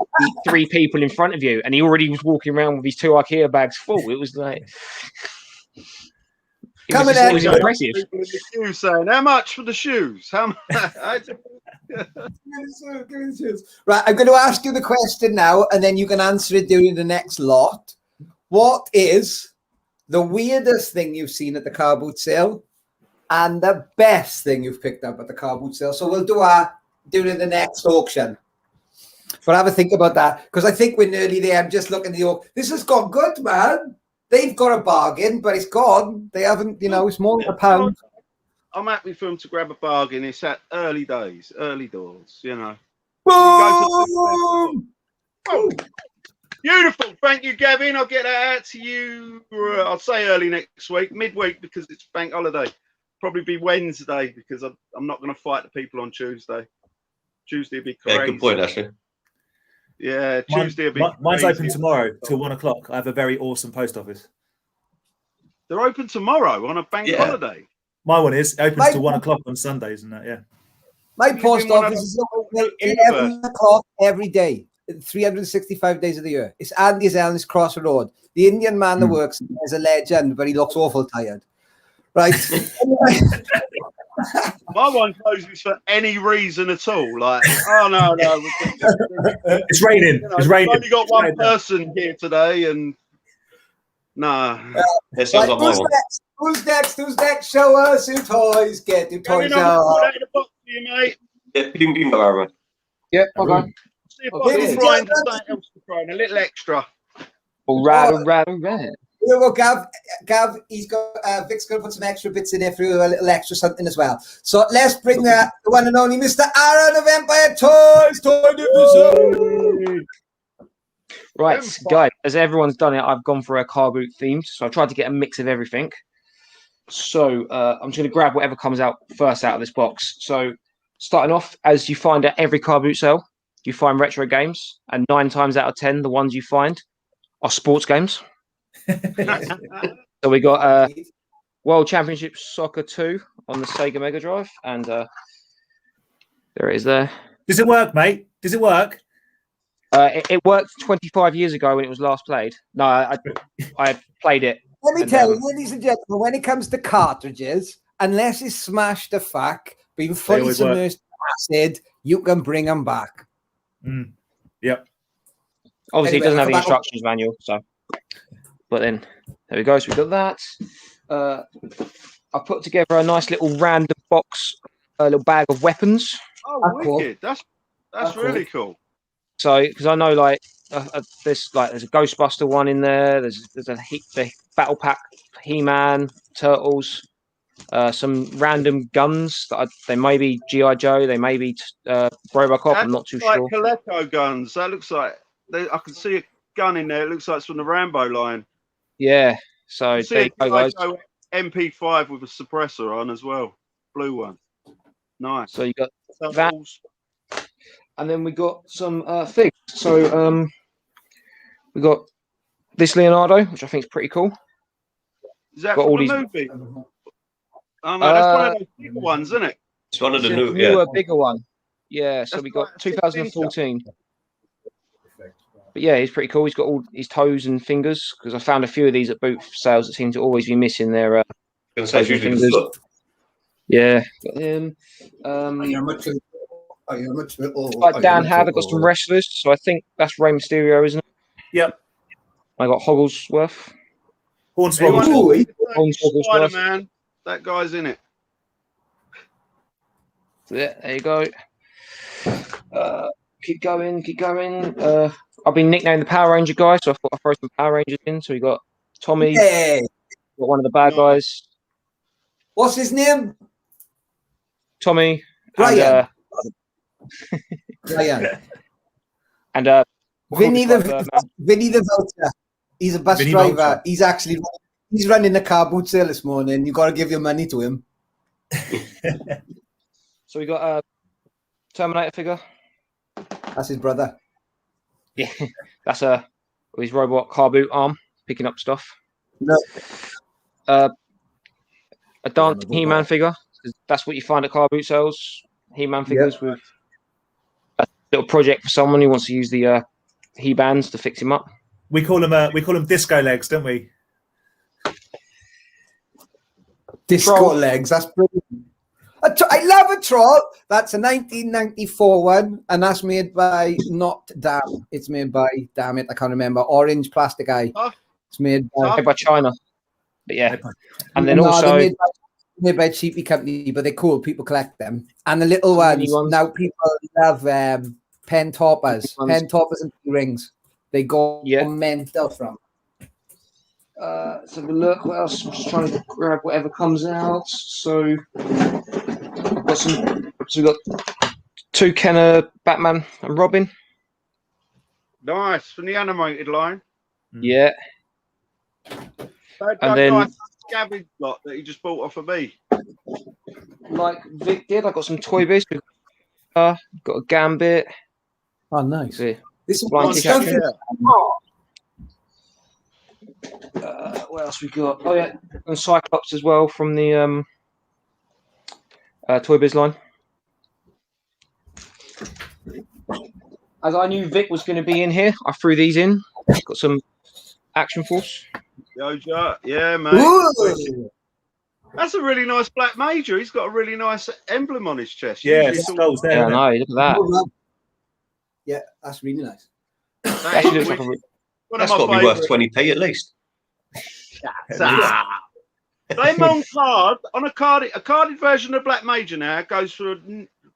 3 people in front of you, and he already was walking around with his 2 IKEA bags full. It was like it was impressive. People in the queue saying, "How much for the shoes? How much?" Right, I'm going to ask you the question now, and then you can answer it during the next lot. What is the weirdest thing you've seen at the car boot sale? And the best thing you've picked up at the car boot sale. So we'll do during the next auction. But have a think about that, because I think we're nearly there. I'm just looking at the auction. This has gone good, man. They've got a bargain, but it's gone. They haven't, it's more than £1. I'm happy for them to grab a bargain. It's at early days, early doors, Boom! Oh, beautiful. Thank you, Gavin. I'll get that out to you. I'll say early next week, midweek, because it's bank holiday. Probably be Wednesday because I'm not going to fight the people on Tuesday. Tuesday will be crazy. Yeah, good point, actually. Yeah, Tuesday will be mine's crazy. open tomorrow till 1 o'clock. I have a very awesome post office. They're open tomorrow on a bank holiday. My one is opens till 1 o'clock on Sundays and that. Yeah. My post office is open at 11 o'clock every day, 365 days of the year. It's Andy's Ellis Cross Road. The Indian man that works is a legend, but he looks awful tired. Right. My one closes for any reason at all. Like, oh no. It's raining. It's raining. I've only got one person here today, and no. Who's next? Show us your toys. Get your toys out. Out of the box for you, mate. Yeah, ding, man. Yeah, okay. See if I can find something else to throw in, a little extra. All right. Here we go, Gav. He's got Vic's going to put some extra bits in there for you, a little extra something as well. So let's bring the one and only Mr. Aaron of Empire Toys Toy Division. Right, guys. As everyone's done it, I've gone for a car boot themed. So I tried to get a mix of everything. So I'm just going to grab whatever comes out first out of this box. So starting off, as you find at every car boot sale, you find retro games, and 9 times out of 10, the ones you find are sports games. So we got World Championship Soccer 2 on the Sega Mega Drive, and there it is there. Does it work, mate? Does it work? It worked 25 years ago when it was last played. No, I played it. Let me tell you, ladies and gentlemen, when it comes to cartridges, unless it's smashed the fuck, being fully always work. submerged in acid, you can bring them back. Yep. Obviously, Anyway, it doesn't I'll have the come back instructions manual, so. But then there we go. So we got that. I put together a nice little random box, a little bag of weapons. Oh, That's cool. wicked! That's really cool. So, because I know, like, there's a Ghostbuster one in there. There's the Battle Pack, He-Man, Turtles, some random guns they may be GI Joe, they may be Robocop. I'm not too sure. Collectables guns. That looks like I can see a gun in there. It looks like it's from the Rambo line. Yeah. So there you go, guys. MP5 with a suppressor on as well. Blue one. Nice. So you got that. And then we got some things. So we got this Leonardo, which I think is pretty cool. Is that got from all the these movie? Oh no, that's one of those bigger ones, isn't it? It's one of the newer, bigger one. Yeah. So That's we got like 2014. But yeah, he's pretty cool. He's got all his toes and fingers because I found a few of these at boot sales that seem to always be missing their toes and fingers. Yeah, got him. Like Dan had, I got some wrestlers, so I think that's Rey Mysterio, isn't it? Yep. I got Hogglesworth. Spider-Man. That guy's in it. Yeah, there you go. Keep going. I've been nicknamed the Power Ranger guy, so I thought I'd throw some Power Rangers in. So we got Tommy, got one of the bad guys. What's his name? Tommy. Ryan. And Vinny the Vulture. He's a bus driver. Vulture. He's running the car boot sale this morning. You got to give your money to him. So we got a Terminator figure. That's his brother. Yeah, that's his robot car boot arm picking up stuff. No. A dancing He-Man figure. That's what you find at car boot sales. He-Man figures with a little project for someone who wants to use the He-Bands to fix him up. We call them disco legs, don't we? Disco legs. That's brilliant. I love a troll. That's a 1994 one, and that's made by It's made by I can't remember. Orange Plastic Eye. It's made by China. But yeah, and then also made by a cheapy company, but they're cool. People collect them, and the little ones. Now people love pen toppers and rings. They go mental from. Let's have a look. What else? I'm just trying to grab whatever comes out. So we got two Kenner, Batman and Robin. Nice from the animated line. Yeah. And then nice scavenge lot that he just bought off of me. Like Vic did, I got some Toy Biz. Got a Gambit. Oh, nice. Yeah. This is what else we got? Oh yeah, and Cyclops as well from the Toy Biz line. As I knew Vic was going to be in here, I threw these in. Got some Action Force. Yeah, mate. Ooh. That's a really nice black major. He's got a really nice emblem on his chest. Yeah, skulls there. Yeah, I know. Look at that. Yeah, that's really nice. That's got to be worth 20p at least. Them on card, a carded version of Black Major now goes for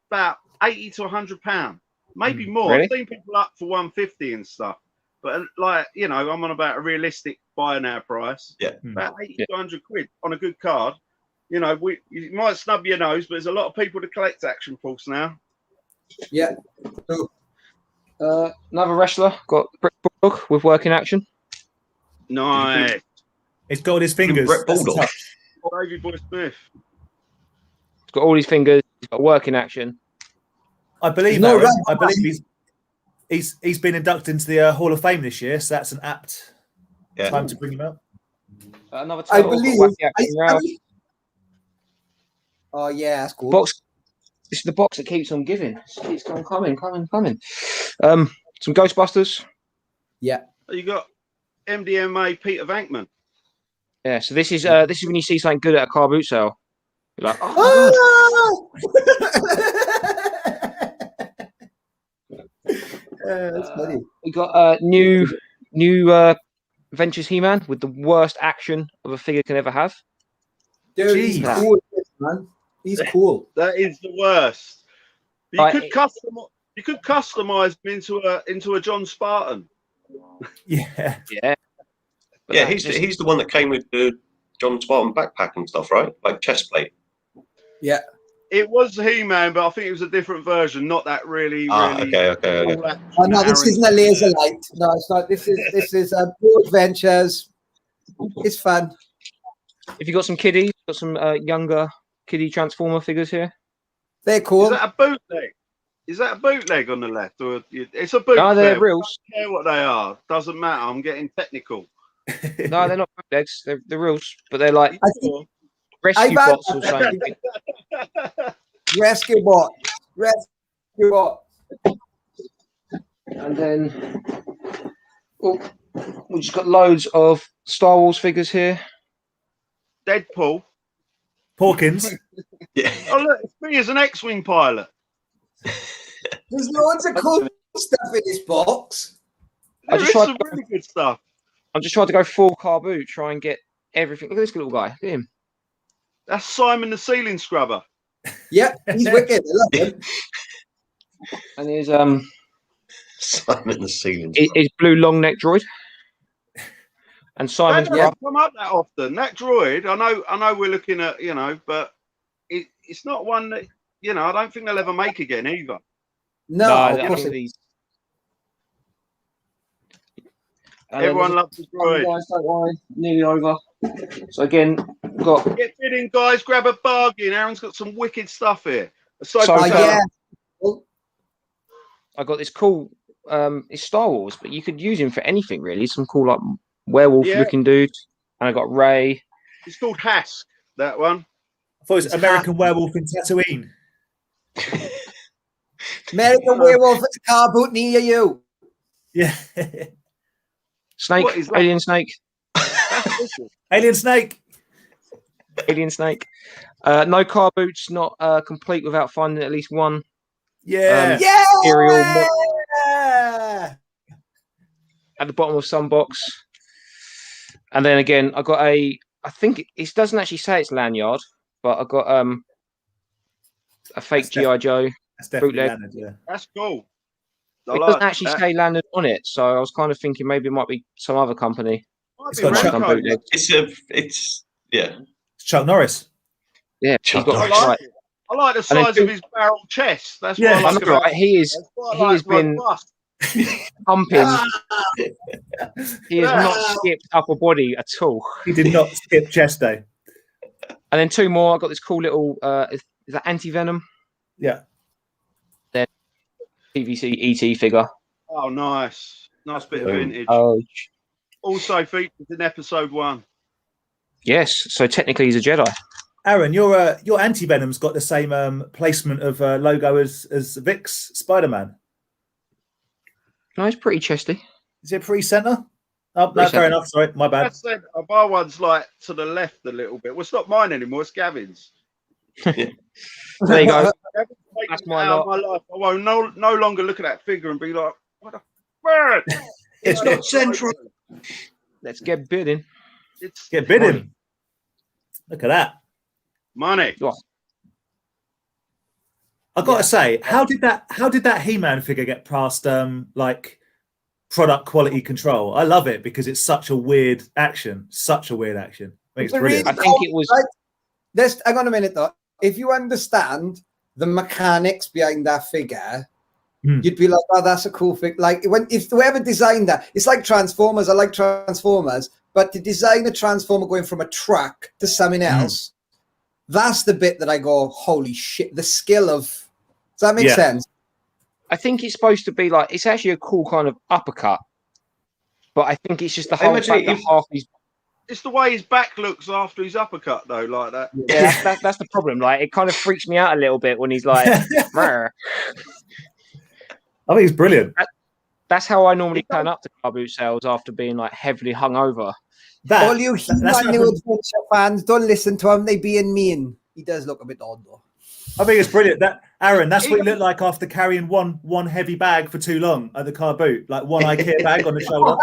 about £80 to £100, maybe more. Really? I've seen people up for 150 and stuff, but like I'm on about a realistic buy now price. Yeah, about 80 to 100 quid on a good card. You might snub your nose, but there's a lot of people to collect Action Force now. Yeah. Another wrestler got Brick Bulldog with working action. Nice. He's got his fingers. Brick Bulldog. Davey Boy Smith. He's got all his fingers. He's got working action. I believe he's been inducted into the Hall of Fame this year, so that's an apt time to bring him out. Another I believe. Oh yeah, that's cool. Box. This is the box that keeps on giving. It keeps on coming. some Ghostbusters. Yeah. You got MDMA Peter Venkman. Yeah, so this is when you see something good at a car boot sale. You're like, oh That's funny. we got new Ventures He-Man with the worst action of a figure can ever have. Dude, he's Jeez. cool, man. He's cool. That is the worst. You Right, could customize him into a John Spartan. Yeah. Yeah. But Yeah, that he's just- he's the one that came with the John Spartan backpack and stuff, right? Like chest plate. Yeah. It was He-Man, but I think it was a different version, not that really. Okay. all that Oh, no, this isn't a laser light. No, it's not. This is Blue Adventures. It's fun. If you got some kiddies, got some younger kiddie Transformer figures here. They're cool. Is that a bootleg? Is that a bootleg on the left, or it's a bootleg? No, they're reals. I don't care what they are. Doesn't matter. I'm getting technical. No, they're not bootlegs. They're reals, but they're like I think rescue I've had- bots or something. Rescue Bot. Rescue Bot. And then we just got loads of Star Wars figures here. Deadpool. Pawkins. Yeah. Oh look, it's me as an X-wing pilot. There's loads of cool stuff in this box. I There just is tried some to- really good stuff. I'm just trying to go full car boot, try and get everything. Look at this little guy. Look at him. That's Simon the Ceiling Scrubber. Yeah, he's wicked. I love him. And here's Simon the Ceiling. his blue long neck droid. And That Simon's doesn't brother. come up that often. That droid, I know we're looking at, but it's not one that, I don't think they'll ever make again either. No, I of think course it- these. And then Everyone there's loves the a couple droid. guys, don't worry, nearly over. So again, got Get bidding, guys. Grab a bargain. Aaron's got some wicked stuff here. Aside So from Oh, that, yeah. I got this cool. It's Star Wars, but you could use him for anything really. Some cool like werewolf Yeah. looking dude. And I got Ray. it's called Hask, that one. I thought it was American Werewolf in Tatooine. American Werewolf at the car boot near you. Yeah. Snake, What is that? alien snake, That's wicked. Alien Snake. alien snake. No car boots, not complete without finding at least one. Yeah. Yeah. Imperial at the bottom of some box. And then again, I got I think it doesn't actually say it's lanyard, but I got a fake That's GI Joe. That's definitely bootleg. Leonard, yeah. That's cool. I It like doesn't actually that. say lanyard on it, so I was kind of thinking maybe it might be some other company. Might It's be got Chuck Remco. bootleg. It's It's Chuck Norris. Yeah, Chuck he's got- I Norris. like it. I like the And then size of his barrel chest. That's what Yeah. I I like know, about right? He is That's what I he like has been robust. pumping. He has not skipped upper body at all. He did not skip chest day. And then two more. I got this cool little is that anti-venom Yeah. PVC ET figure. Oh, nice. Nice bit of Boom. vintage. Oh Also featured in episode 1. yes, so technically he's a Jedi. Aaron, your anti-venom's got the same placement of logo as Vic's Spider-Man. No, he's pretty chesty. Is it pre-center? Oh, no, Pre-center. fair enough. Sorry, my bad. That's it. Our one's like to the left a little bit. Well, it's not mine anymore. It's Gavin's. There you go. Gavin's taken That's it my out of my life. I won't no longer look at that figure and be like, what the fuck? It's not central. Let's get bidding. It's Get bidding. Look at that. money. I got to say, how did that He-Man figure get past like product quality control? I love it because it's such a weird action. Such a weird action. I think it's The brilliant. I think it was. Hang on a minute though. If you understand the mechanics behind that figure, you'd be like, "Oh, that's a cool figure." Like if whoever designed that, it's like Transformers. I like Transformers, but to design a Transformer going from a truck to something else, that's the bit that I go, "Holy shit!" The skill of. Does that make sense? I think it's supposed to be like it's actually a cool kind of uppercut, but I think it's just the whole imagine fact that if- half his It's the way his back looks after his uppercut, though, like that. yeah, that's the problem. Like it kind of freaks me out a little bit when he's like, "Meh." I think it's brilliant. That's how I normally turn up to car boot sales after being like heavily hungover. All you He-Man New Adventure fans, don't listen to him. They being mean. He does look a bit odd though. I think it's brilliant. That Aaron, that's what you look like after carrying one heavy bag for too long at the car boot, like one IKEA bag on the shoulder.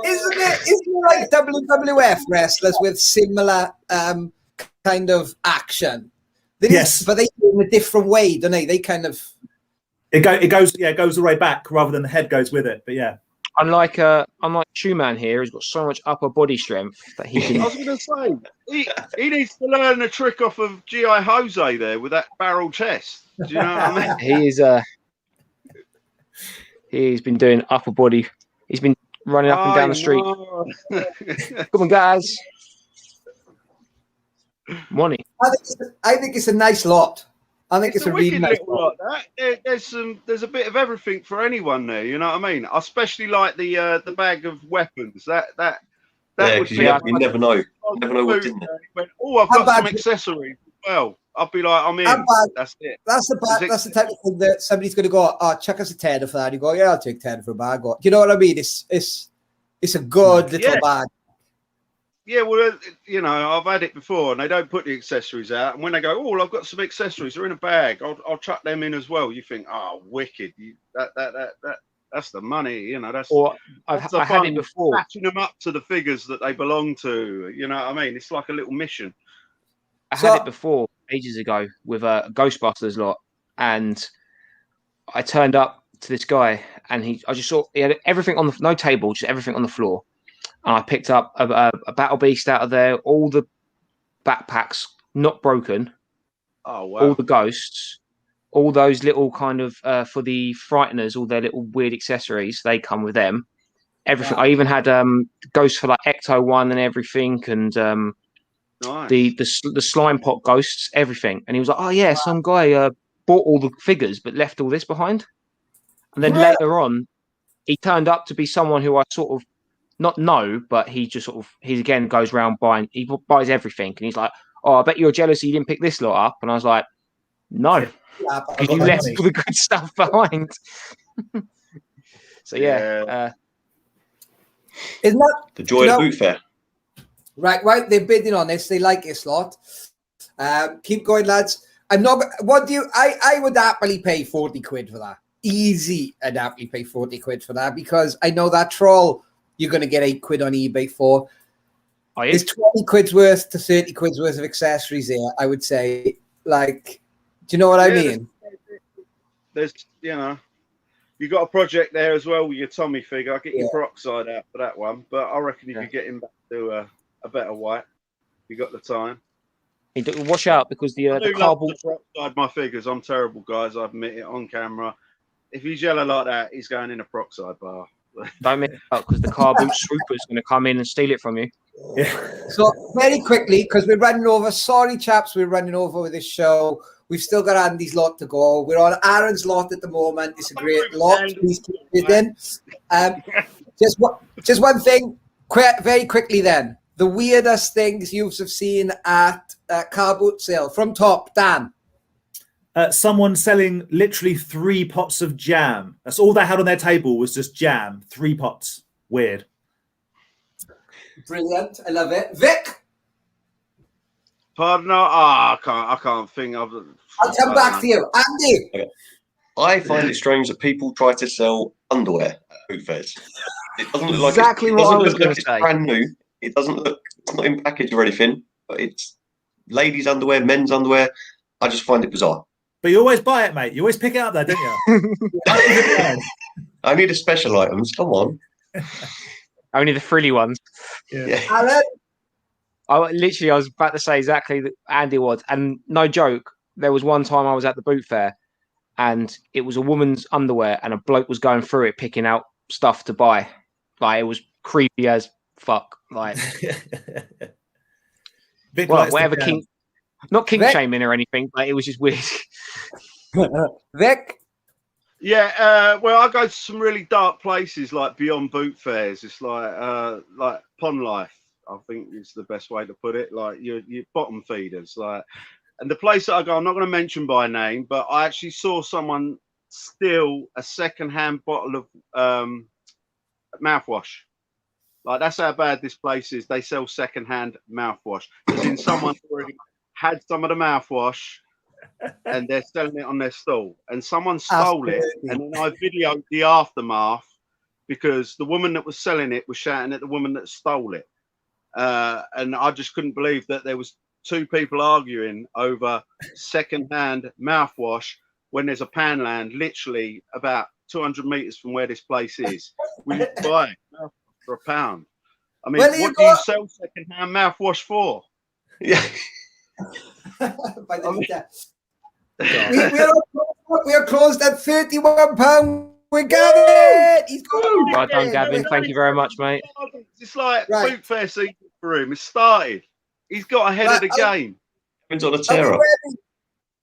Isn't it like WWF wrestlers with similar kind of action? Yes, but they do it in a different way, don't they? They kind of it goes the way back rather than the head goes with it. But yeah, unlike Shoeman here, he's got so much upper body strength that he can. I was going to say he needs to learn a trick off of GI Jose there with that barrel chest. Do you know what I mean? He's been doing upper body. He's been running up and down the street. Come on, guys. Money. I think it's a nice lot. I think it's a really nice lot. There's a bit of everything for anyone there. You know what I mean? I especially like the bag of weapons. That would be. You never know. You never know what's in there. Oh, I've got some accessories as well. I'll be like, I'm in. That's it. That's the type of thing that somebody's going to go, oh, chuck us a tenner for that. You go, yeah, I'll take 10 for a bag. Or, you know what I mean? It's a good little bag. Yeah, well, you know, I've had it before, and they don't put the accessories out. And when they go, oh, I've got some accessories, they're in a bag. I'll chuck them in as well. You think, oh, wicked! That's the money, you know. I've had it before. Matching them up to the figures that they belong to. You know what I mean? It's like a little mission. I had it before ages ago with a Ghostbusters lot, and I turned up to this guy, and I just saw he had everything on no table, just everything on the floor. And I picked up a Battle Beast out of there, all the backpacks not broken, all the ghosts, all those little kind of for the frighteners, all their little weird accessories, they come with them. Everything. Wow. I even had ghosts for like Ecto 1 and everything, and nice. the slime pot ghosts, everything. And he was like, "Oh yeah, some guy bought all the figures but left all this behind." And then later on, he turned up to be someone who I sort of not know, but he just sort of he again goes around buying. He buys everything, and he's like, "Oh, I bet you're jealous you didn't pick this lot up." And I was like, "No, because you left all the good stuff behind." So yeah, isn't that the joy of boot fair? Right. They're bidding on this. They like this lot. Keep going, lads. I'm not. What do you? I would happily pay 40 quid for that. Easy, I'd happily pay 40 quid for that because I know that troll. You're going to get 8 quid on eBay for. There's 20 quid's worth to 30 quid's worth of accessories here, I would say. Like, do you know what I mean? There's, you know, you got a project there as well with your Tommy figure. I'll get your peroxide out for that one, but I reckon you could get him back to a better white. You got the time. Watch out because the cardboard. Peroxide my figures. I'm terrible, guys. I admit it on camera. If he's yellow like that, he's going in a peroxide bar. Don't make it up because the car boot swooper's going to come in and steal it from you. Yeah. So very quickly, because we're running over. Sorry, chaps, we're running over with this show. We've still got Andy's lot to go. We're on Aaron's lot at the moment. It's a great lot. Please keep it in. Just one thing, very quickly then. The weirdest things you've seen at car boot sale from top, Dan. Someone selling literally 3 pots of jam. That's all they had on their table was just jam. 3 pots. Weird. Brilliant. I love it. Vic? Pardon? I can't think of it. I'll come back to you. Andy? Okay. I find it strange that people try to sell underwear at boot fairs. It doesn't look exactly like what I was going to say. Brand new. It doesn't look, it's not in package or anything, but it's ladies' underwear, men's underwear. I just find it bizarre. But you always buy it, mate. You always pick it up there, don't you? I need the special items. Come on. Only the frilly ones. Yeah. Alan? I was about to say exactly that Andy was. And no joke, there was one time I was at the boot fair and it was a woman's underwear and a bloke was going through it, picking out stuff to buy. Like, it was creepy as fuck. Like, whatever kink. Not kink shaming or anything, but it was just weird. Vic? Yeah, well, I go to some really dark places like beyond boot fairs. It's like pond life, I think is the best way to put it. Like your bottom feeders. And the place that I go, I'm not going to mention by name, but I actually saw someone steal a second-hand bottle of mouthwash. Like, that's how bad this place is. They sell second-hand mouthwash. As in, someone already had some of the mouthwash and they're selling it on their stall. And someone stole it. And then I videoed the aftermath because the woman that was selling it was shouting at the woman that stole it. And I just couldn't believe that there was two people arguing over second-hand mouthwash when there's a Poundland literally about 200 meters from where this place is. Will you buy it for £1? I mean, what do you sell second-hand mouthwash for? Yeah. we are closed at £31. We got it. He's got it. Well done, Gavin. Thank you very much, mate. It's like boot fair season for him. It's started. He's got ahead of the game. He's on a terror.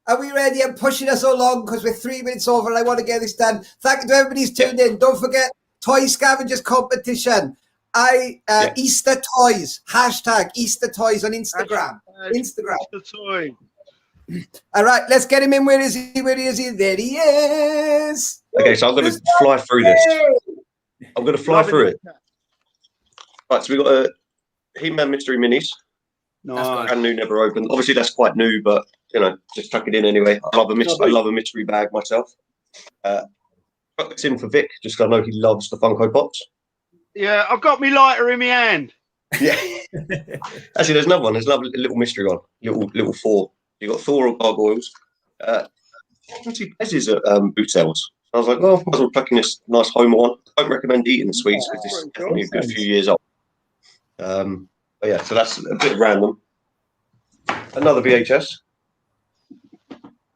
Are we ready? I'm pushing us along because we're 3 minutes over and I want to get this done. Thank you to everybody who's tuned in. Don't forget, Toy Scavengers competition. Easter toys. Hashtag Easter toys on Instagram. Easter toy. All right, let's get him in. Where is he? Where is he? There he is. Okay, so I'm going to fly through this. I'm going to fly through it. Right, so we've got a He-Man Mystery Minis. Nice. Brand new, never opened. Obviously, that's quite new, but you know, just tuck it in anyway. I love a mystery bag myself. Tuck this in for Vic, just because I know he loves the Funko Pops. Yeah, I've got me lighter in my hand. Yeah. Actually, there's another one. There's another little mystery one. Little Thor. You got Thor or Gargoyles. I see Bez's at boot sales. I was like, well, I might as well chuck in this nice home one. I don't recommend eating the sweets because this is definitely a good few years old. But yeah, so that's a bit random. Another VHS.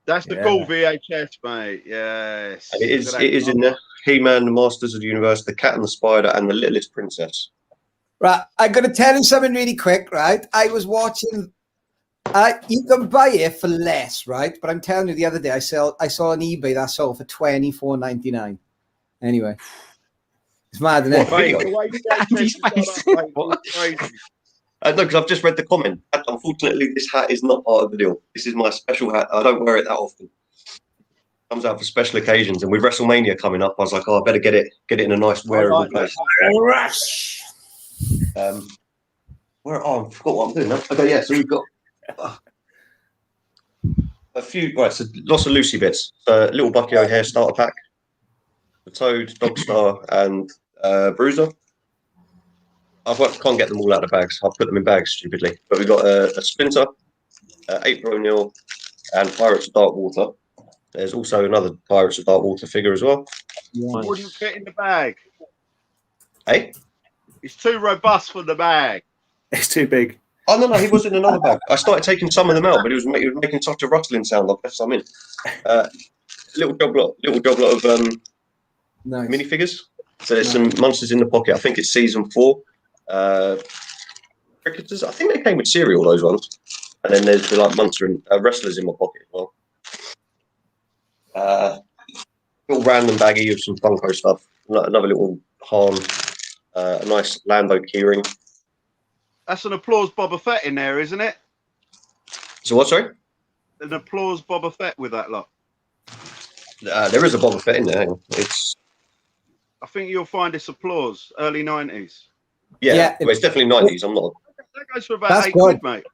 That's the cool VHS, mate. Yes. And it is in there. He-Man, the Masters of the Universe, the Cat and the Spider, and the Littlest Princess. Right, I'm going to tell you something really quick, right? I was watching. You can buy it for less, right? But I'm telling you, the other day I saw on eBay that sold for $24.99. Anyway, it's mad, isn't it? No, because I've just read the comment. Unfortunately, this hat is not part of the deal. This is my special hat. I don't wear it that often. Comes out for special occasions, and with WrestleMania coming up, I was like, "Oh, I better get it in a nice wearable place." I forgot what I'm doing now. Okay, yeah. So we've got a few. Right, so lots of Lucy bits. Little Bucky O'Hare starter pack, the Toad, Dogstar, and Bruiser. I can't get them all out of bags. I'll put them in bags stupidly. But we've got a Splinter, April O'Neil, and Pirates of Darkwater. There's also another Pirates of Darkwater figure as well. Nice. What do you fit in the bag? Hey? It's too robust for the bag. It's too big. Oh, no, he was in another bag. I started taking some of them out, but he was making such a rustling sound. I left some in. Little job lot of minifigures. So there's some monsters in the pocket. I think it's season 4. Cricketers. I think they came with cereal, those ones. And then there's the monster and wrestlers in my pocket as well. Little random baggie of some Funko stuff. Another little Han. A nice Lando keyring. That's an applause Boba Fett in there, isn't it? So what, sorry? An applause Boba Fett with that lot. There is a Boba Fett in there. I think you'll find this applause, early 90s. Yeah, well, it's definitely 90s. I'm not. That goes for about £8, mate.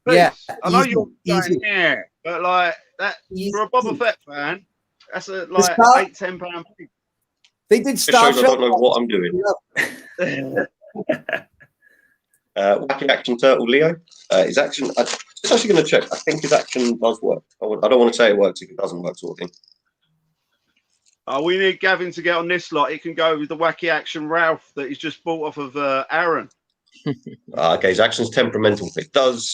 Yeah, I know you're going here, but like that for a Boba Fett fan, that's a £8-10 piece. They did Star Trek. I don't know what I'm doing. Wacky Action Turtle Leo. His action. I'm just actually going to check. I think his action does work. I don't want to say it works if it doesn't work, sort of thing. We need Gavin to get on this lot. He can go with the Wacky Action Ralph that he's just bought off of Aaron. Okay, his action's temperamental. It does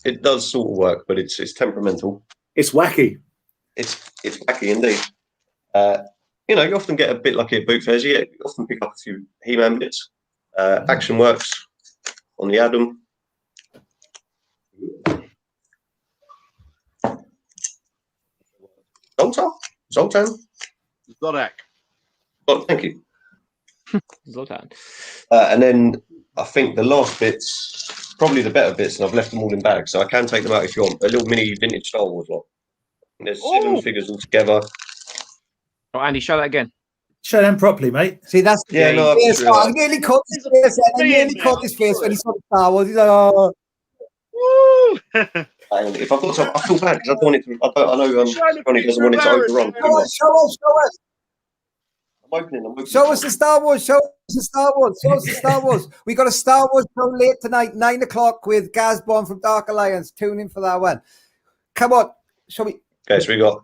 sort of work, but it's temperamental. It's wacky. It's wacky indeed. You know, you often get a bit lucky at boot fairs. You often pick up a few He-Man bits. Action works on the Adam. Zoltan? Zodak. Oh, thank you. Zoltan. And then I think the last bits, probably the better bits, and I've left them all in bags, so I can take them out if you want. A little mini vintage Star Wars lot. There's 7 figures altogether. Oh, Andy, show that again. Show them properly, mate. See, that's Yeah, no, I've yes, just I realised. nearly caught his face. I nearly caught his face when he saw the Star Wars. He's like, oh, Woo! Hang on, if I've got some, I feel bad because I don't want it to. I know Showing a Ronnie doesn't want it to picture of overrun Aaron. too much. show us. I'm opening. Show us the Star Wars. Show us the Star Wars. Show us the Star Wars. We got a Star Wars show late tonight, 9 o'clock with Gazborn from Dark Alliance. Tune in for that one. Come on, show me. Okay, so we got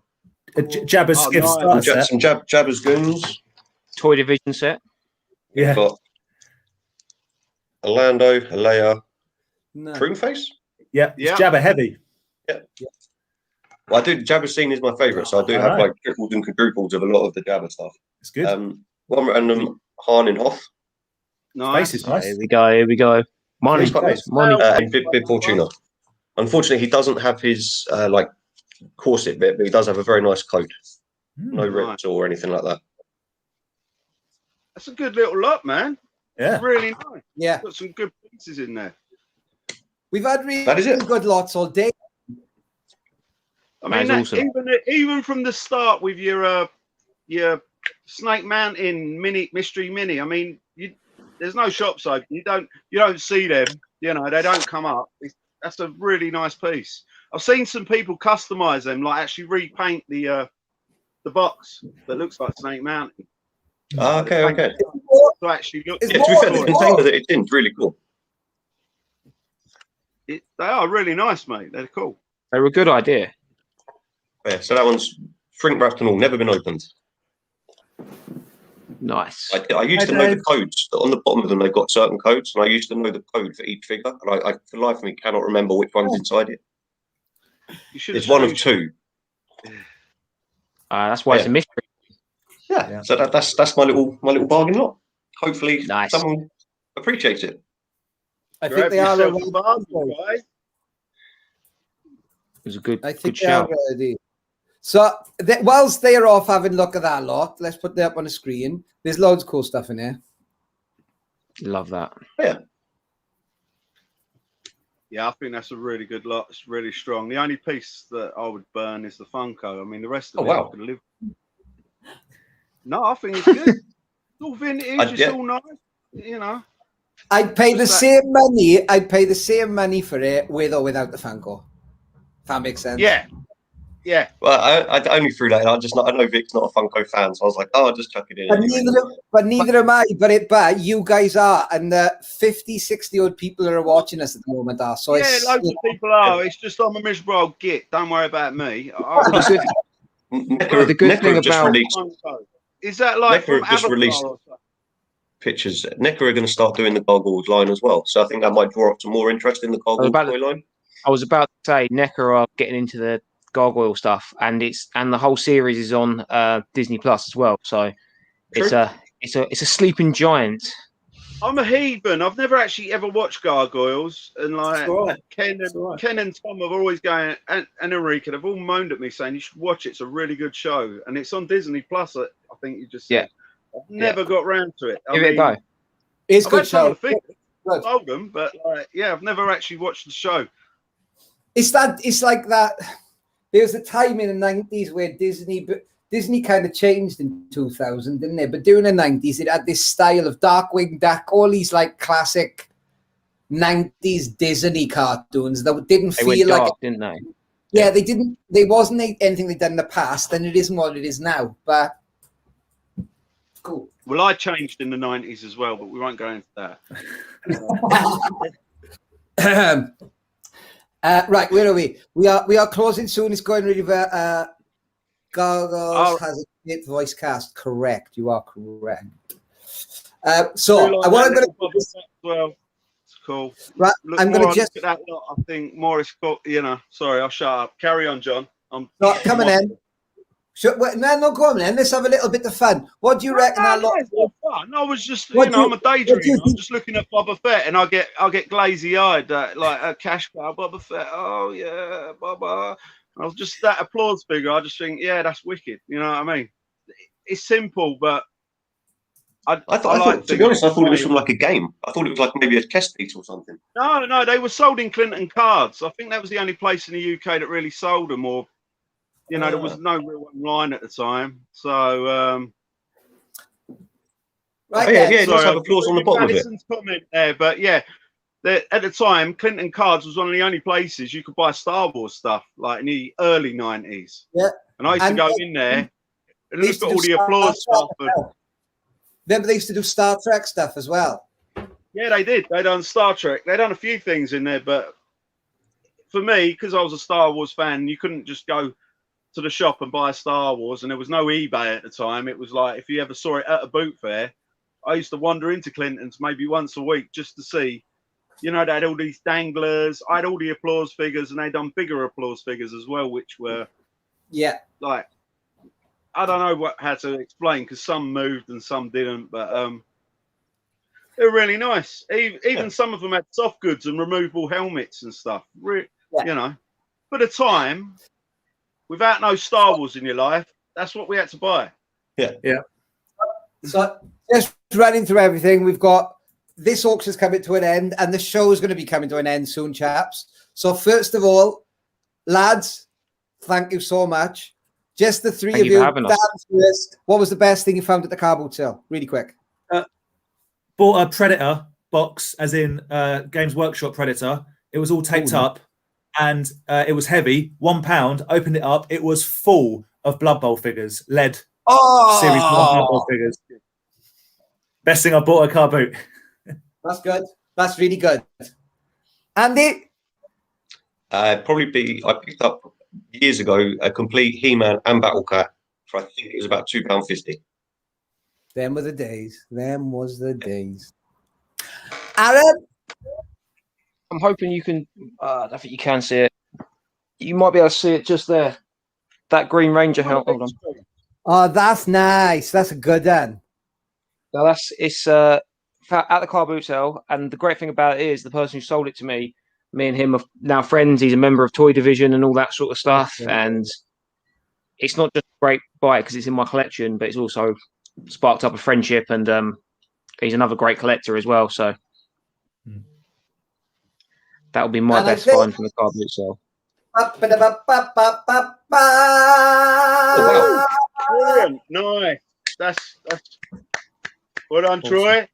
Jabba's skiff nice. starter set. some Jabba's goons. Toy Division set. Yeah. We've got a Lando, a Leia, No. Prune Face. Yeah, Yeah. it's Jabba heavy. Well, I do. Jabba's scene is my favourite, so I do have like triples and quadruples of a lot of the Jabba stuff. It's good. One random Han in Hoth, Nice. Face is nice. Here we go. Money. He's quite nice. Money. And Bib Fortuna. Unfortunately, he doesn't have his like corset bit, but he does have a very nice coat. No rips or anything like that. That's a good little lot, man. Yeah. Really nice. Yeah, Got some good pieces in there. we've had really That is it. good lots all day. I That mean, is awesome. even from the start with your Snake Mountain mystery mini. I mean, there's no shops open. You don't see them. You know, they don't come up. That's a really nice piece. I've seen some people customize them, like actually repaint the box that looks like Snake Mountain. Okay. To actually look. It's Yeah, to be more- fair, the container that it's in is really cool. They are really nice, mate. They're cool. They were a good idea. Yeah, so that one's shrink wrapped and all, never been opened. Nice. I used to know the codes. On the bottom of them, they've got certain codes, and I used to know the code for each figure, and I for the life of me cannot remember which one's inside it. You should. It's one of two. That's why it's a mystery. Yeah. So that's my little bargain lot. Hopefully, Nice. someone appreciates it. I think they are yourself already. a bargain, guys. It was a good, I good think they are shout. ready. So whilst they're off having a look at that lot, let's put that up on the screen. There's loads of cool stuff in here. Love that. Yeah, I think that's a really good lot. It's really strong. The only piece that I would burn is the Funko. I mean, the rest of it I could live. No, I think it's good. It's all vintage. It's all nice. You know. I'd pay the same money. I'd pay the same money for it with or without the Funko. If that makes sense. Yeah. Yeah. Well, I only threw that in. I know Vic's not a Funko fan, so I was like, oh, I'll just chuck it in. But neither am I. But you guys are, and the 50, 60 odd people that are watching us at the moment are. So Yeah, it's, loads of people are. It's just I'm a miserable old git. Don't worry about me. The good thing about Is that like NECA from have just Avatar released or something? pictures. NECA are going to start doing the gargoyles line as well, so I think that might draw up some more interest in the gargoyle toy line. I was about to say NECA are getting into the gargoyle stuff, and the whole series is on Disney Plus as well. So it's a sleeping giant. I'm a heathen. I've never actually ever watched Gargoyles, and like Ken and Tom have always going, and Enrique have all moaned at me saying you should watch it. It's a really good show, and it's on Disney Plus. I think you just said. I've never got round to it. Give it a go. It's I've good had some show. of the figures, sold them, but I've never actually watched the show. It's like that. There was a time in the 90s where Disney kind of changed in 2000, didn't it? But during the 90s, it had this style of Darkwing Duck, all these like classic 90s Disney cartoons that didn't They feel went like dark, didn't they? Yeah, they didn't. They wasn't anything they'd done in the past, and it isn't what it is now. But cool. Well, I changed in the 90s as well, but we won't go into that. Right, where are we? We are closing soon. It's going really well. Gargoyles has a great voice cast. Correct. You are correct. So what I'm going to do is, well, it's cool. Right, I'm going to just look at that lot. I think Morris got. Sorry, I'll shut up. Carry on, John. I'm not coming in. No, go on then. Let's have a little bit of fun. What do you reckon? No, I was just, I'm a daydreamer. I'm just looking at Boba Fett, and I get glazy eyed, like a cash cow, Boba Fett. Oh yeah, Boba. I was just that applause figure. I just think, yeah, that's wicked. You know what I mean? It's simple, but I thought, to be honest, I thought it was from like a game. I thought it was like maybe a chess piece or something. No, they were sold in Clinton Cards. I think that was the only place in the UK that really sold them, or You know, there was no real online at the time. So, Right, Oh, yeah, then. yeah, it does have applause on the bottom of it. Madison's comment there, but yeah, at the time, Clinton Cards was one of the only places you could buy Star Wars stuff, like in the early 90s. Yeah. And I used to go in there and look at all the applause stuff. Remember, they used to do Star Trek stuff as well. Yeah, they did. They done Star Trek. They done a few things in there, but for me, because I was a Star Wars fan, you couldn't just go to the shop and buy Star Wars, and there was no eBay at the time. It was like if you ever saw it at a boot fair, I used to wander into Clinton's maybe once a week just to see. You know, they had all these danglers. I had all the applause figures, and they done bigger applause figures as well, which were like, I don't know how to explain, because some moved and some didn't, but they're really nice. Even some of them had soft goods and removable helmets and stuff. You know, for the time, without no Star Wars in your life, that's what we had to buy. Yeah. So just running through everything, we've got this auction's coming to an end, and the show is going to be coming to an end soon, chaps. So first of all, lads, thank you so much. Just the three of you. What was the best thing you found at the car boot sale? Really quick. Bought a Predator box, as in Games Workshop Predator. It was all taped up, and it was heavy. £1. Opened it up. It was full of Blood Bowl figures, lead Series 1 Blood Bowl figures. Best thing I bought a car boot. That's good. That's really good. Andy? I picked up years ago a complete He-Man and Battle Cat for, I think it was about £2.50. Them were the days. Them was the days. Aaron? I'm hoping you can. I don't think you can see it. You might be able to see it just there. That Green Ranger helmet. Hold on. Oh, that's nice. That's a good one. Now it's at the car boot sale, and the great thing about it is the person who sold it to me and him are now friends. He's a member of Toy Division and all that sort of stuff. Yeah. And it's not just a great buy because it's in my collection, but it's also sparked up a friendship, and he's another great collector as well. So that would be my best find from the car boot sale. Brilliant. Nice. That's well done, awesome. Troy.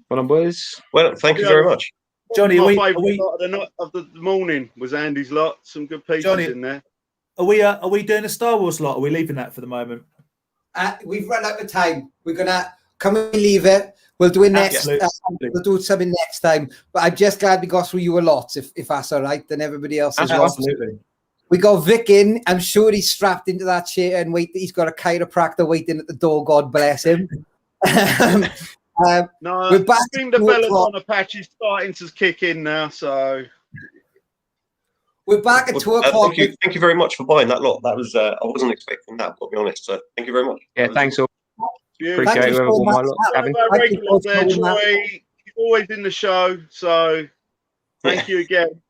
Well done, boys. Well, thank you very much. Johnny, my favourite lot of the morning was Andy's lot. Some good pieces in there. Are we doing a Star Wars lot? Or are we leaving that for the moment? We've run out of time. We're gonna leave it. We'll do it next. We'll do something next time. But I'm just glad we got through you a lot. If that's all right, then everybody else as well. Absolutely. We got Vic in. I'm sure he's strapped into that chair and he's got a chiropractor waiting at the door. God bless him. No, we're back. I think the Bella's on a patch is starting to kick in now, so we're back at 2 o'clock. Thank you very much for buying that lot. That was I wasn't expecting that, I'll be honest. So thank you very much. Yeah, thanks all. Appreciate whoever bought my lot. Troy, he's always in the show, so thank you again.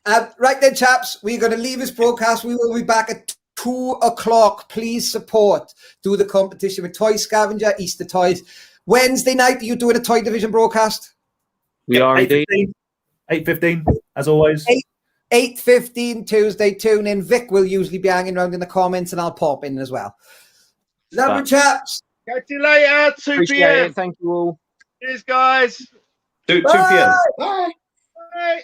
Right then, chaps, we're going to leave this broadcast. We will be back at 2 o'clock. Please do the competition with Toy Scavenger, Easter Toys. Wednesday night, are you doing a Toy Division broadcast? We are indeed. 8:15, as always. 8:15 Tuesday. Tune in. Vic will usually be hanging around in the comments, and I'll pop in as well. Love you, chaps. Catch you later. 2 p.m. Thank you all. Cheers, guys. 2 p.m. Bye. Bye.